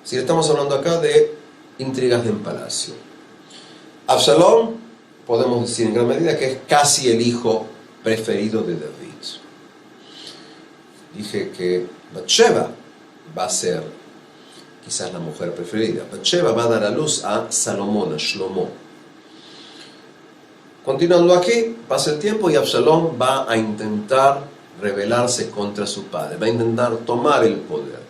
Si estamos hablando acá de intrigas en palacio. Absalom, podemos decir en gran medida que es casi el hijo preferido de David. Dije que Bathsheba va a ser quizás la mujer preferida. Bathsheba va a dar a luz a Salomón, a Shlomo. Continuando aquí, pasa el tiempo y Absalom va a intentar rebelarse contra su padre, va a intentar tomar el poder.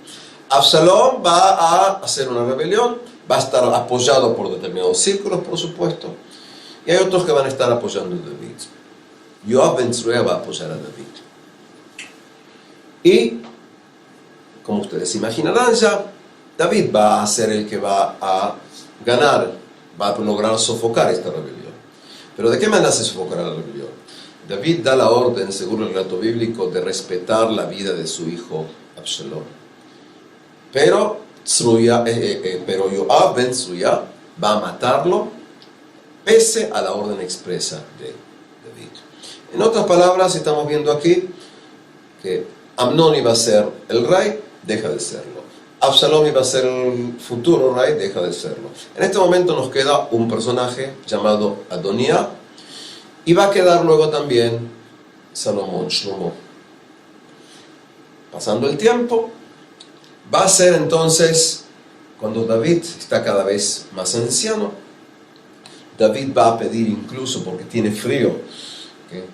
Absalom va a hacer una rebelión, va a estar apoyado por determinados círculos, por supuesto, y hay otros que van a estar apoyando a David. Yoab ben Tzruya va a apoyar a David. Y, como ustedes imaginarán ya, David va a ser el que va a ganar, va a lograr sofocar esta rebelión. Pero ¿de qué manera se sofocará la rebelión? David da la orden, según el relato bíblico, de respetar la vida de su hijo Absalom. Pero Yoab ben Tzruya va a matarlo pese a la orden expresa de David. En otras palabras, estamos viendo aquí que Amnón iba a ser el rey, deja de serlo. Absalom iba a ser el futuro rey, deja de serlo. En este momento nos queda un personaje llamado Adonía, y va a quedar luego también Salomón, Shlomo. Pasando el tiempo, va a ser entonces, cuando David está cada vez más anciano, David va a pedir incluso, porque tiene frío,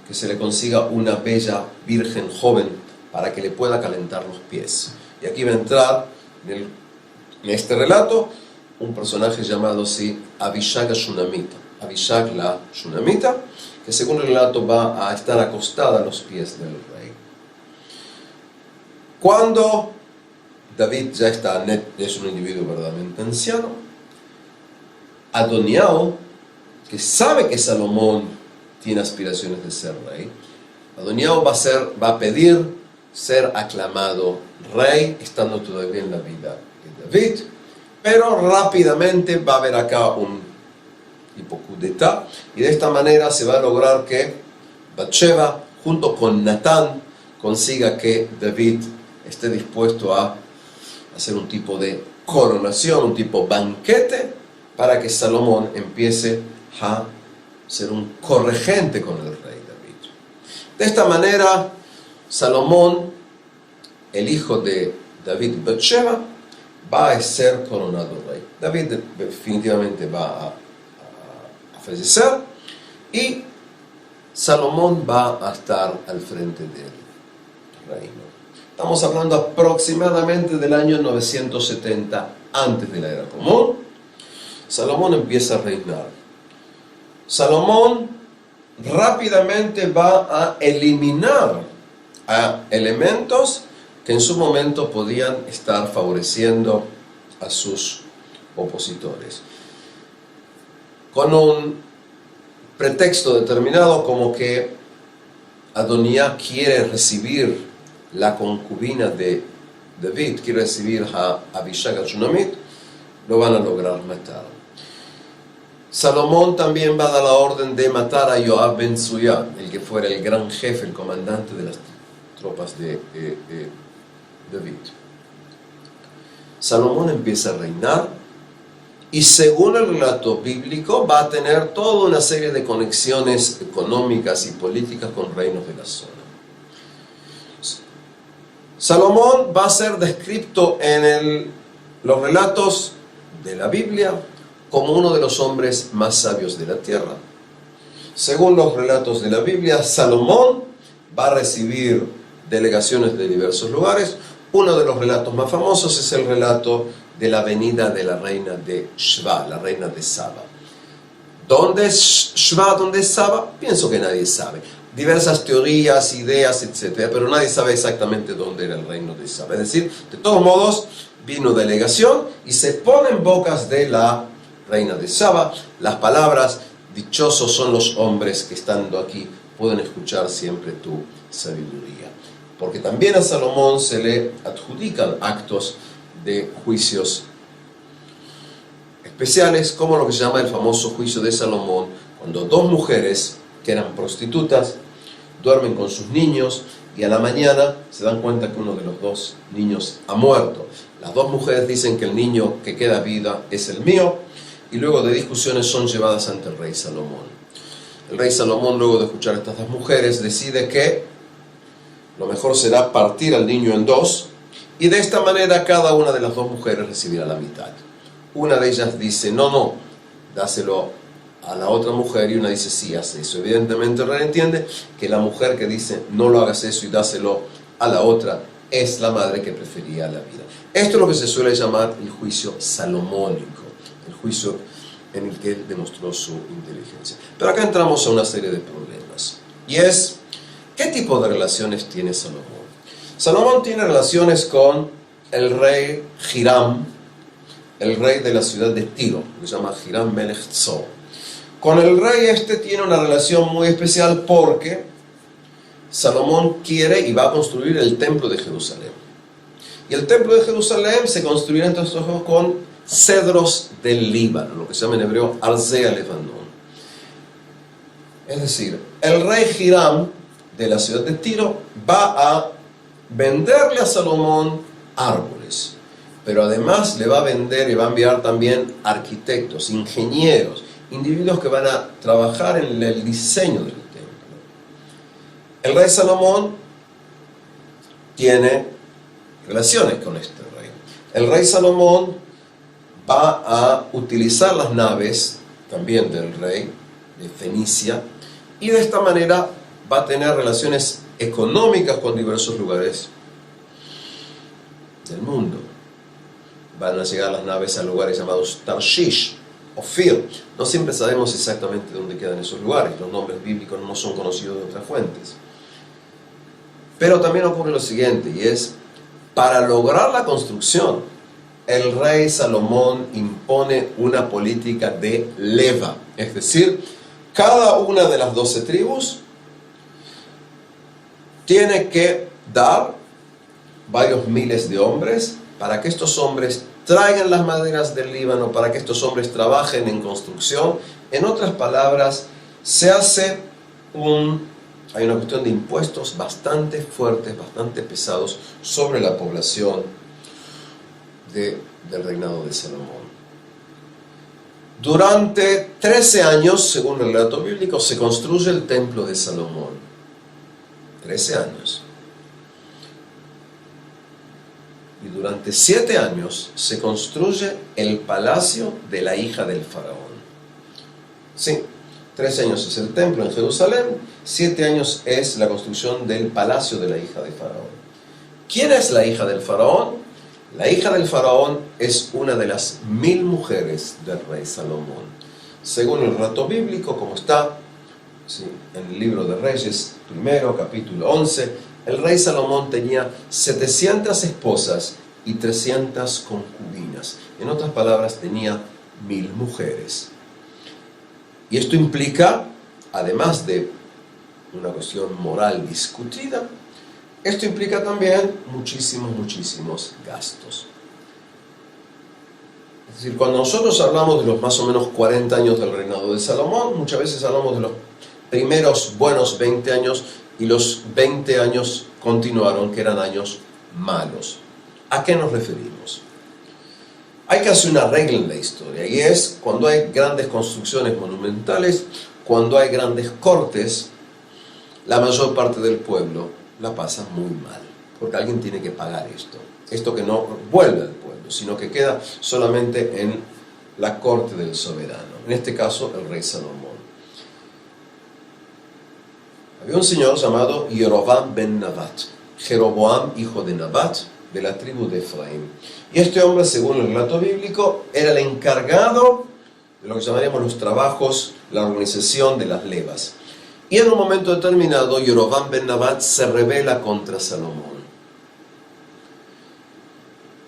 que se le consiga una bella virgen joven para que le pueda calentar los pies. Y aquí va a entrar en este relato un personaje llamado así Abishag Shunamita. Abishag la Shunamita, que según el relato va a estar acostada a los pies del rey. Cuando David ya es un individuo verdaderamente anciano, Adoniao, que sabe que Salomón tiene aspiraciones de ser rey, Adoniao va a pedir ser aclamado rey, estando todavía en la vida de David, pero rápidamente va a haber acá un tipo coup d'état, y de esta manera se va a lograr que Bathsheba, junto con Natán, consiga que David esté dispuesto a hacer un tipo de coronación, un tipo banquete, para que Salomón empiece a ser un corregente con el rey David. De esta manera, Salomón, el hijo de David y Bathsheba, va a ser coronado rey. David definitivamente va a fallecer y Salomón va a estar al frente del reino. Estamos hablando aproximadamente del año 970 antes de la era común. Salomón empieza a reinar. Salomón rápidamente va a eliminar a elementos que en su momento podían estar favoreciendo a sus opositores, con un pretexto determinado, como que Adonía quiere recibir la concubina de David, quiere recibir a Abishag Shunamit, lo van a lograr matar. Salomón también va a dar la orden de matar a Yoab ben Tzruya, el que fuera el gran jefe, el comandante de las tropas de David. Salomón empieza a reinar y, según el relato bíblico, va a tener toda una serie de conexiones económicas y políticas con reinos de la zona. Salomón va a ser descrito en los relatos de la Biblia como uno de los hombres más sabios de la tierra. Según los relatos de la Biblia, Salomón va a recibir delegaciones de diversos lugares. Uno de los relatos más famosos es el relato de la venida de la reina de Sheba, la reina de Saba. ¿Dónde es Sheba? ¿Dónde es Saba? Pienso que nadie sabe. Diversas teorías, ideas, etc. Pero nadie sabe exactamente dónde era el reino de Saba. Es decir, de todos modos, vino delegación y se pone en bocas de la reina de Saba. Las palabras, dichosos son los hombres que estando aquí pueden escuchar siempre tu sabiduría. Porque también a Salomón se le adjudican actos de juicios especiales, como lo que se llama el famoso juicio de Salomón, cuando dos mujeres que eran prostitutas duermen con sus niños y a la mañana se dan cuenta que uno de los dos niños ha muerto. Las dos mujeres dicen que el niño que queda viva es el mío, y luego de discusiones son llevadas ante el rey Salomón. El rey Salomón, luego de escuchar a estas dos mujeres, decide que lo mejor será partir al niño en dos, y de esta manera cada una de las dos mujeres recibirá la mitad. Una de ellas dice, no, dáselo a la otra mujer, y una dice, sí, hace eso. Evidentemente el rey entiende que la mujer que dice, no lo hagas eso y dáselo a la otra, es la madre que prefería la vida. Esto es lo que se suele llamar el juicio salomónico, el juicio en el que él demostró su inteligencia. Pero acá entramos a una serie de problemas, y es, ¿qué tipo de relaciones tiene Salomón? Salomón tiene relaciones con el rey Hiram, el rey de la ciudad de Tiro, que se llama Hiram Melech Tzor. Con el rey tiene una relación muy especial porque Salomón quiere y va a construir el templo de Jerusalén. Y el templo de Jerusalén se construirá entonces con cedros del Líbano, lo que se llama en hebreo Arzea Lebanon. Es decir, el rey Hiram de la ciudad de Tiro va a venderle a Salomón árboles, pero además le va a vender y va a enviar también arquitectos, ingenieros, individuos que van a trabajar en el diseño del templo. El rey Salomón tiene relaciones con este rey. El rey Salomón va a utilizar las naves también del rey de Fenicia, y de esta manera va a tener relaciones económicas con diversos lugares del mundo. Van a llegar las naves a lugares llamados Tarshish, Ofir. No siempre sabemos exactamente dónde quedan esos lugares, los nombres bíblicos no son conocidos de otras fuentes. Pero también ocurre lo siguiente, y es, para lograr la construcción, el rey Salomón impone una política de leva, es decir, cada una de las 12 tribus tiene que dar varios miles de hombres para que estos hombres traigan las maderas del Líbano, para que estos hombres trabajen en construcción. En otras palabras, se hace hay una cuestión de impuestos bastante fuertes, bastante pesados sobre la población del reinado de Salomón. Durante 13 años, según el relato bíblico, se construye el templo de Salomón. 13 años. Y durante 7 años se construye el palacio de la hija del faraón. Sí, 13 años es el templo en Jerusalén, 7 años es la construcción del palacio de la hija del faraón. ¿Quién es la hija del faraón? La hija del faraón es una de las 1000 mujeres del rey Salomón. Según el relato bíblico, como está en el libro de Reyes, primero, capítulo 11, el rey Salomón tenía 700 esposas y 300 concubinas. En otras palabras, tenía 1000 mujeres. Y esto implica, además de una cuestión moral discutida, esto implica también muchísimos gastos. Es decir, cuando nosotros hablamos de los más o menos 40 años del reinado de Salomón, muchas veces hablamos de los primeros buenos 20 años, y los 20 años continuaron, que eran años malos. ¿A qué nos referimos? Hay que hacer una regla en la historia, y es cuando hay grandes construcciones monumentales, cuando hay grandes cortes, la mayor parte del pueblo la pasa muy mal, porque alguien tiene que pagar esto que no vuelve al pueblo, sino que queda solamente en la corte del soberano, en este caso el rey Salomón. Había un señor llamado Jeroboam ben Nabat, Jeroboam hijo de Nabat, de la tribu de Efraín. Y este hombre, según el relato bíblico, era el encargado de lo que llamaríamos los trabajos, la organización de las levas. Y en un momento determinado, Jeroboam ben Nabat se rebela contra Salomón.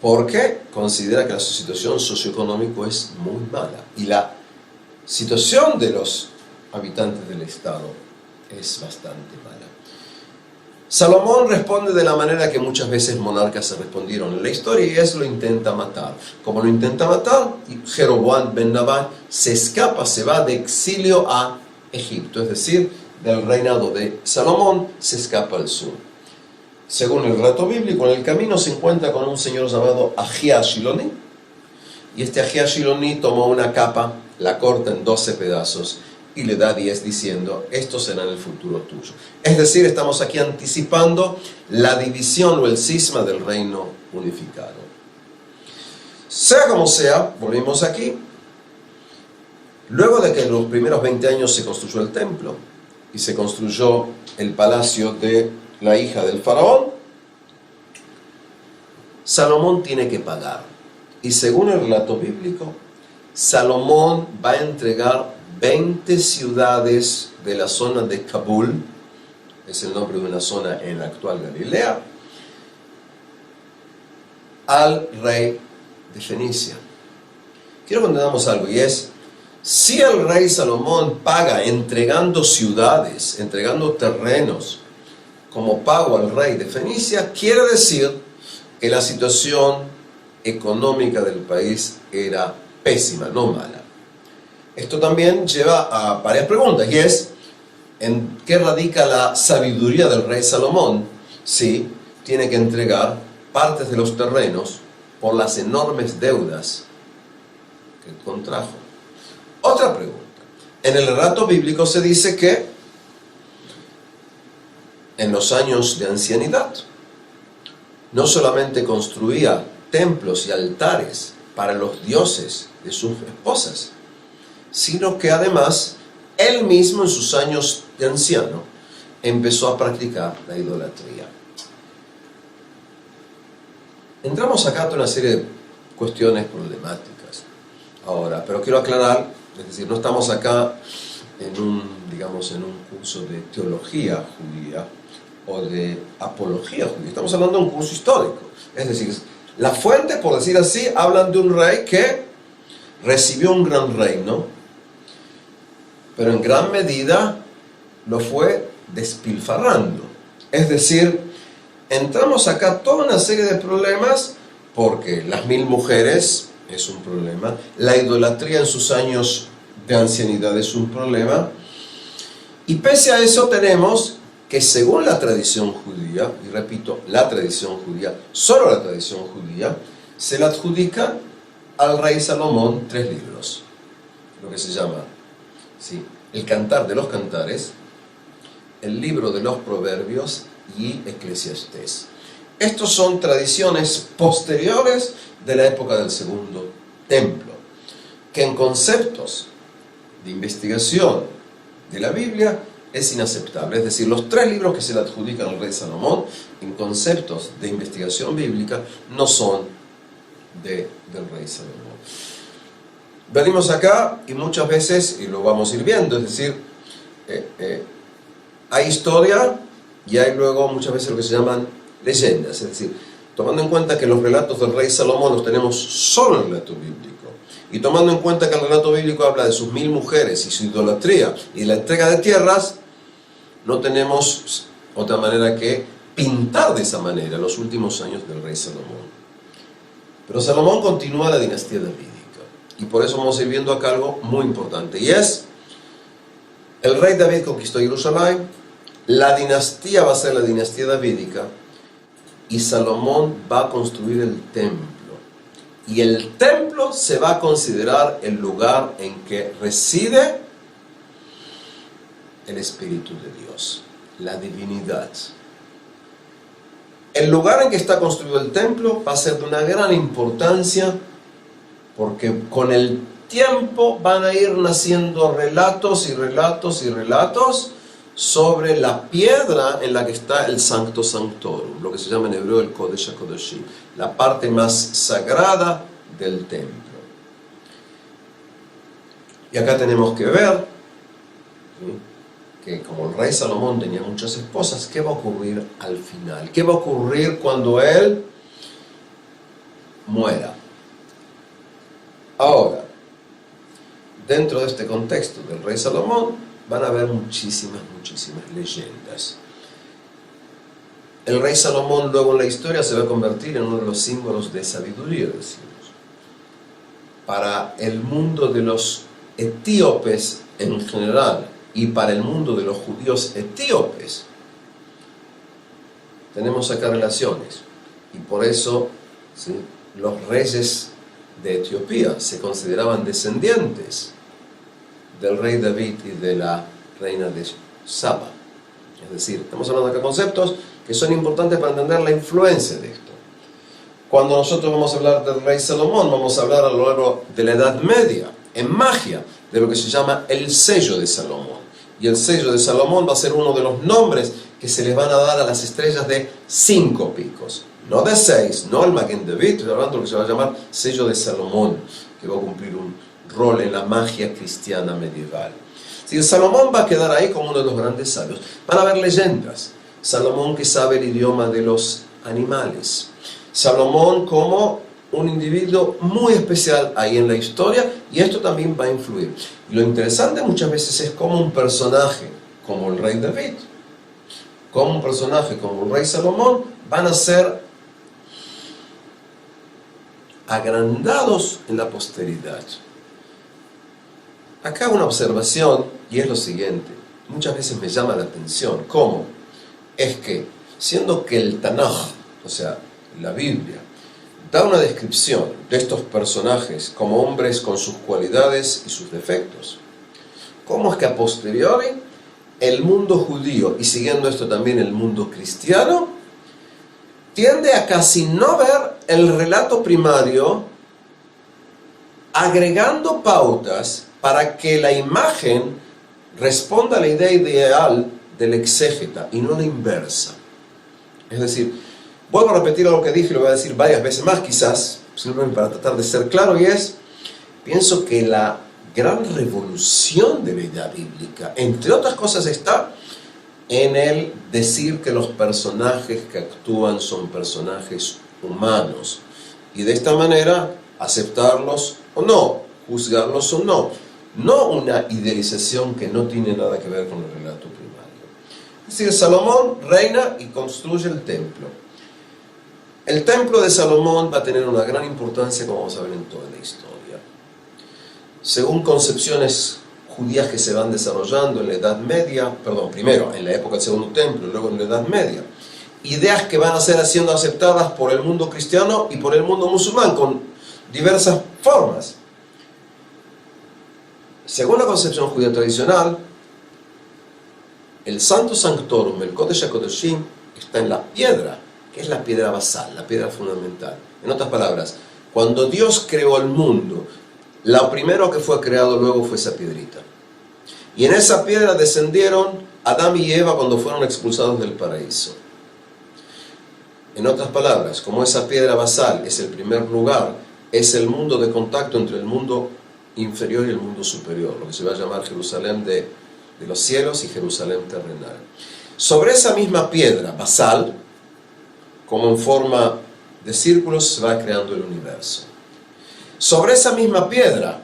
porque considera que la situación socioeconómica es muy mala y la situación de los habitantes del Estado es bastante mala. Salomón responde de la manera que muchas veces monarcas se respondieron en la historia, y es: lo intenta matar. Como lo intenta matar, Jeroboam ben Nabat se escapa, se va de exilio a Egipto, es decir, del reinado de Salomón se escapa al sur. Según el relato bíblico, en el camino se encuentra con un señor llamado Ahía Shiloni, y este Ahía Shiloni toma una capa, la corta en 12 pedazos y le da 10 diciendo: estos serán el futuro tuyo. Es decir, estamos aquí anticipando la división o el cisma del reino unificado. Sea como sea, volvimos aquí. Luego de que en los primeros 20 años se construyó el templo y se construyó el palacio de la hija del faraón, Salomón tiene que pagar. Y según el relato bíblico, Salomón va a entregar 20 ciudades de la zona de Kabul, es el nombre de una zona en la actual Galilea, al rey de Fenicia. Quiero que entendamos algo, y es: si el rey Salomón paga entregando ciudades, entregando terrenos como pago al rey de Fenicia, quiere decir que la situación económica del país era pésima, no mala. Esto también lleva a varias preguntas, y es: ¿en qué radica la sabiduría del rey Salomón si tiene que entregar partes de los terrenos por las enormes deudas que contrajo? Otra pregunta: en el relato bíblico se dice que en los años de ancianidad no solamente construía templos y altares para los dioses de sus esposas, sino que además él mismo en sus años de anciano empezó a practicar la idolatría. Entramos acá a una serie de cuestiones problemáticas ahora, pero quiero aclarar, es decir, no estamos acá en un curso de teología judía o de apología judía, estamos hablando de un curso histórico. Es decir, la fuente, por decir así, hablan de un rey que recibió un gran reino, pero en gran medida lo fue despilfarrando. Es decir, entramos acá toda una serie de problemas, porque las 1000 mujeres es un problema, la idolatría en sus años de ancianidad es un problema, y pese a eso tenemos que, según la tradición judía, y repito, la tradición judía, solo la tradición judía, se le adjudica al rey Salomón 3 libros, lo que se llama, ¿sí?, el Cantar de los Cantares, el Libro de los Proverbios y Eclesiastés. Estos son tradiciones posteriores de la época del Segundo Templo, que en conceptos de investigación de la Biblia es inaceptable. Es decir, los 3 libros que se le adjudican al rey Salomón, en conceptos de investigación bíblica, no son del rey Salomón. Venimos acá y muchas veces, y lo vamos a ir viendo, es decir, hay historia y hay luego muchas veces lo que se llaman leyendas. Es decir, tomando en cuenta que los relatos del rey Salomón los tenemos solo en el relato bíblico, y tomando en cuenta que el relato bíblico habla de sus 1000 mujeres y su idolatría y la entrega de tierras, no tenemos otra manera que pintar de esa manera los últimos años del rey Salomón. Pero Salomón continúa la dinastía davídica, y por eso vamos a ir viendo acá algo muy importante, y es: el rey David conquistó Jerusalén, la dinastía va a ser la dinastía davídica, y Salomón va a construir el templo. Y el templo se va a considerar el lugar en que reside el Espíritu de Dios, la divinidad. El lugar en que está construido el templo va a ser de una gran importancia, porque con el tiempo van a ir naciendo relatos y relatos y relatos sobre la piedra en la que está el Sancto Sanctorum, lo que se llama en hebreo el Kodesh HaKodeshim, la parte más sagrada del templo. Y acá tenemos que ver, ¿sí?, que como el rey Salomón tenía muchas esposas, ¿qué va a ocurrir al final? ¿Qué va a ocurrir cuando él muera. Ahora, dentro de este contexto del rey Salomón, van a haber muchísimas leyendas. El rey Salomón luego en la historia se va a convertir en uno de los símbolos de sabiduría, decimos. Para el mundo de los etíopes en general y para el mundo de los judíos etíopes, tenemos acá relaciones. Y por eso, ¿sí?, los reyes de Etiopía se consideraban descendientes del rey David y de la reina de Saba. Es decir, estamos hablando acá de conceptos que son importantes para entender la influencia de esto. Cuando nosotros vamos a hablar del rey Salomón, vamos a hablar a lo largo de la Edad Media, en magia, de lo que se llama el sello de Salomón. Y el sello de Salomón va a ser uno de los nombres que se les van a dar a las estrellas de 5 picos. No de 6, no el Maguen David, estoy hablando de lo que se va a llamar sello de Salomón, que va a cumplir un rol en la magia cristiana medieval. Si Salomón va a quedar ahí como uno de los grandes sabios. Van a haber leyendas. Salomón que sabe el idioma de los animales. Salomón como un individuo muy especial ahí en la historia, y esto también va a influir. Y lo interesante muchas veces es cómo un personaje como el rey David, como un personaje como el rey Salomón, van a ser agrandados en la posteridad. Acá una observación, y es lo siguiente. Muchas veces me llama la atención cómo es que, siendo que el Tanaj, o sea, la Biblia, da una descripción de estos personajes como hombres con sus cualidades y sus defectos, ¿cómo es que a posteriori el mundo judío, y siguiendo esto también el mundo cristiano, tiende a casi no ver el relato primario, agregando pautas para que la imagen responda a la idea ideal del exégeta y no la inversa? Es decir, vuelvo a repetir lo que dije y lo voy a decir varias veces más quizás, simplemente para tratar de ser claro, y es, pienso que la gran revolución de la idea bíblica, entre otras cosas, está en el decir que los personajes que actúan son personajes humanos, y de esta manera aceptarlos o no, juzgarlos o no, no una idealización que no tiene nada que ver con el relato primario. Es decir, Salomón reina y construye el templo. El templo de Salomón va a tener una gran importancia, como vamos a ver en toda la historia. Según concepciones judías que se van desarrollando en la Edad Media, primero en la época del Segundo Templo y luego en la Edad Media, ideas que van a ser siendo aceptadas por el mundo cristiano y por el mundo musulmán con diversas formas. Según la concepción judía tradicional, el Santo Sanctorum, el Kodesh HaKodeshim, está en la piedra, que es la piedra basal, la piedra fundamental. En otras palabras, cuando Dios creó el mundo, lo primero que fue creado luego fue esa piedrita. Y en esa piedra descendieron Adán y Eva cuando fueron expulsados del paraíso. En otras palabras, como esa piedra basal es el primer lugar, es el mundo de contacto entre el mundo inferior y el mundo superior, lo que se va a llamar Jerusalén de los cielos y Jerusalén terrenal. Sobre esa misma piedra basal, como en forma de círculos, se va creando el universo. Sobre esa misma piedra,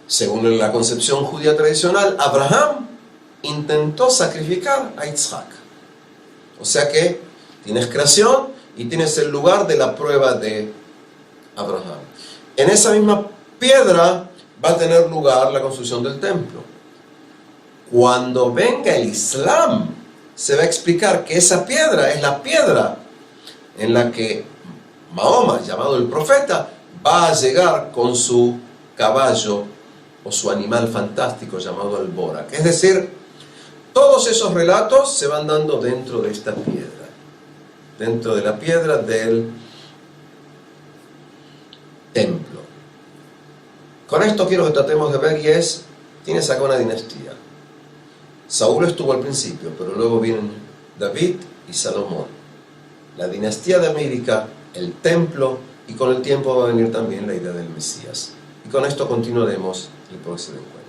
según la concepción judía tradicional, Abraham intentó sacrificar a Isaac. O sea que tienes creación y tienes el lugar de la prueba de Abraham. En esa misma piedra va a tener lugar la construcción del templo. Cuando venga el Islam, se va a explicar que esa piedra es la piedra en la que Mahoma, llamado el profeta, va a llegar con su caballo o su animal fantástico llamado el Borak. Es decir, todos esos relatos se van dando dentro de esta piedra, dentro de la piedra del templo. Con esto quiero que tratemos de ver, y es, tienes acá una dinastía. Saúl estuvo al principio, pero luego vienen David y Salomón. La dinastía de América, el templo, y con el tiempo va a venir también la idea del Mesías. Y con esto continuaremos el próximo encuentro.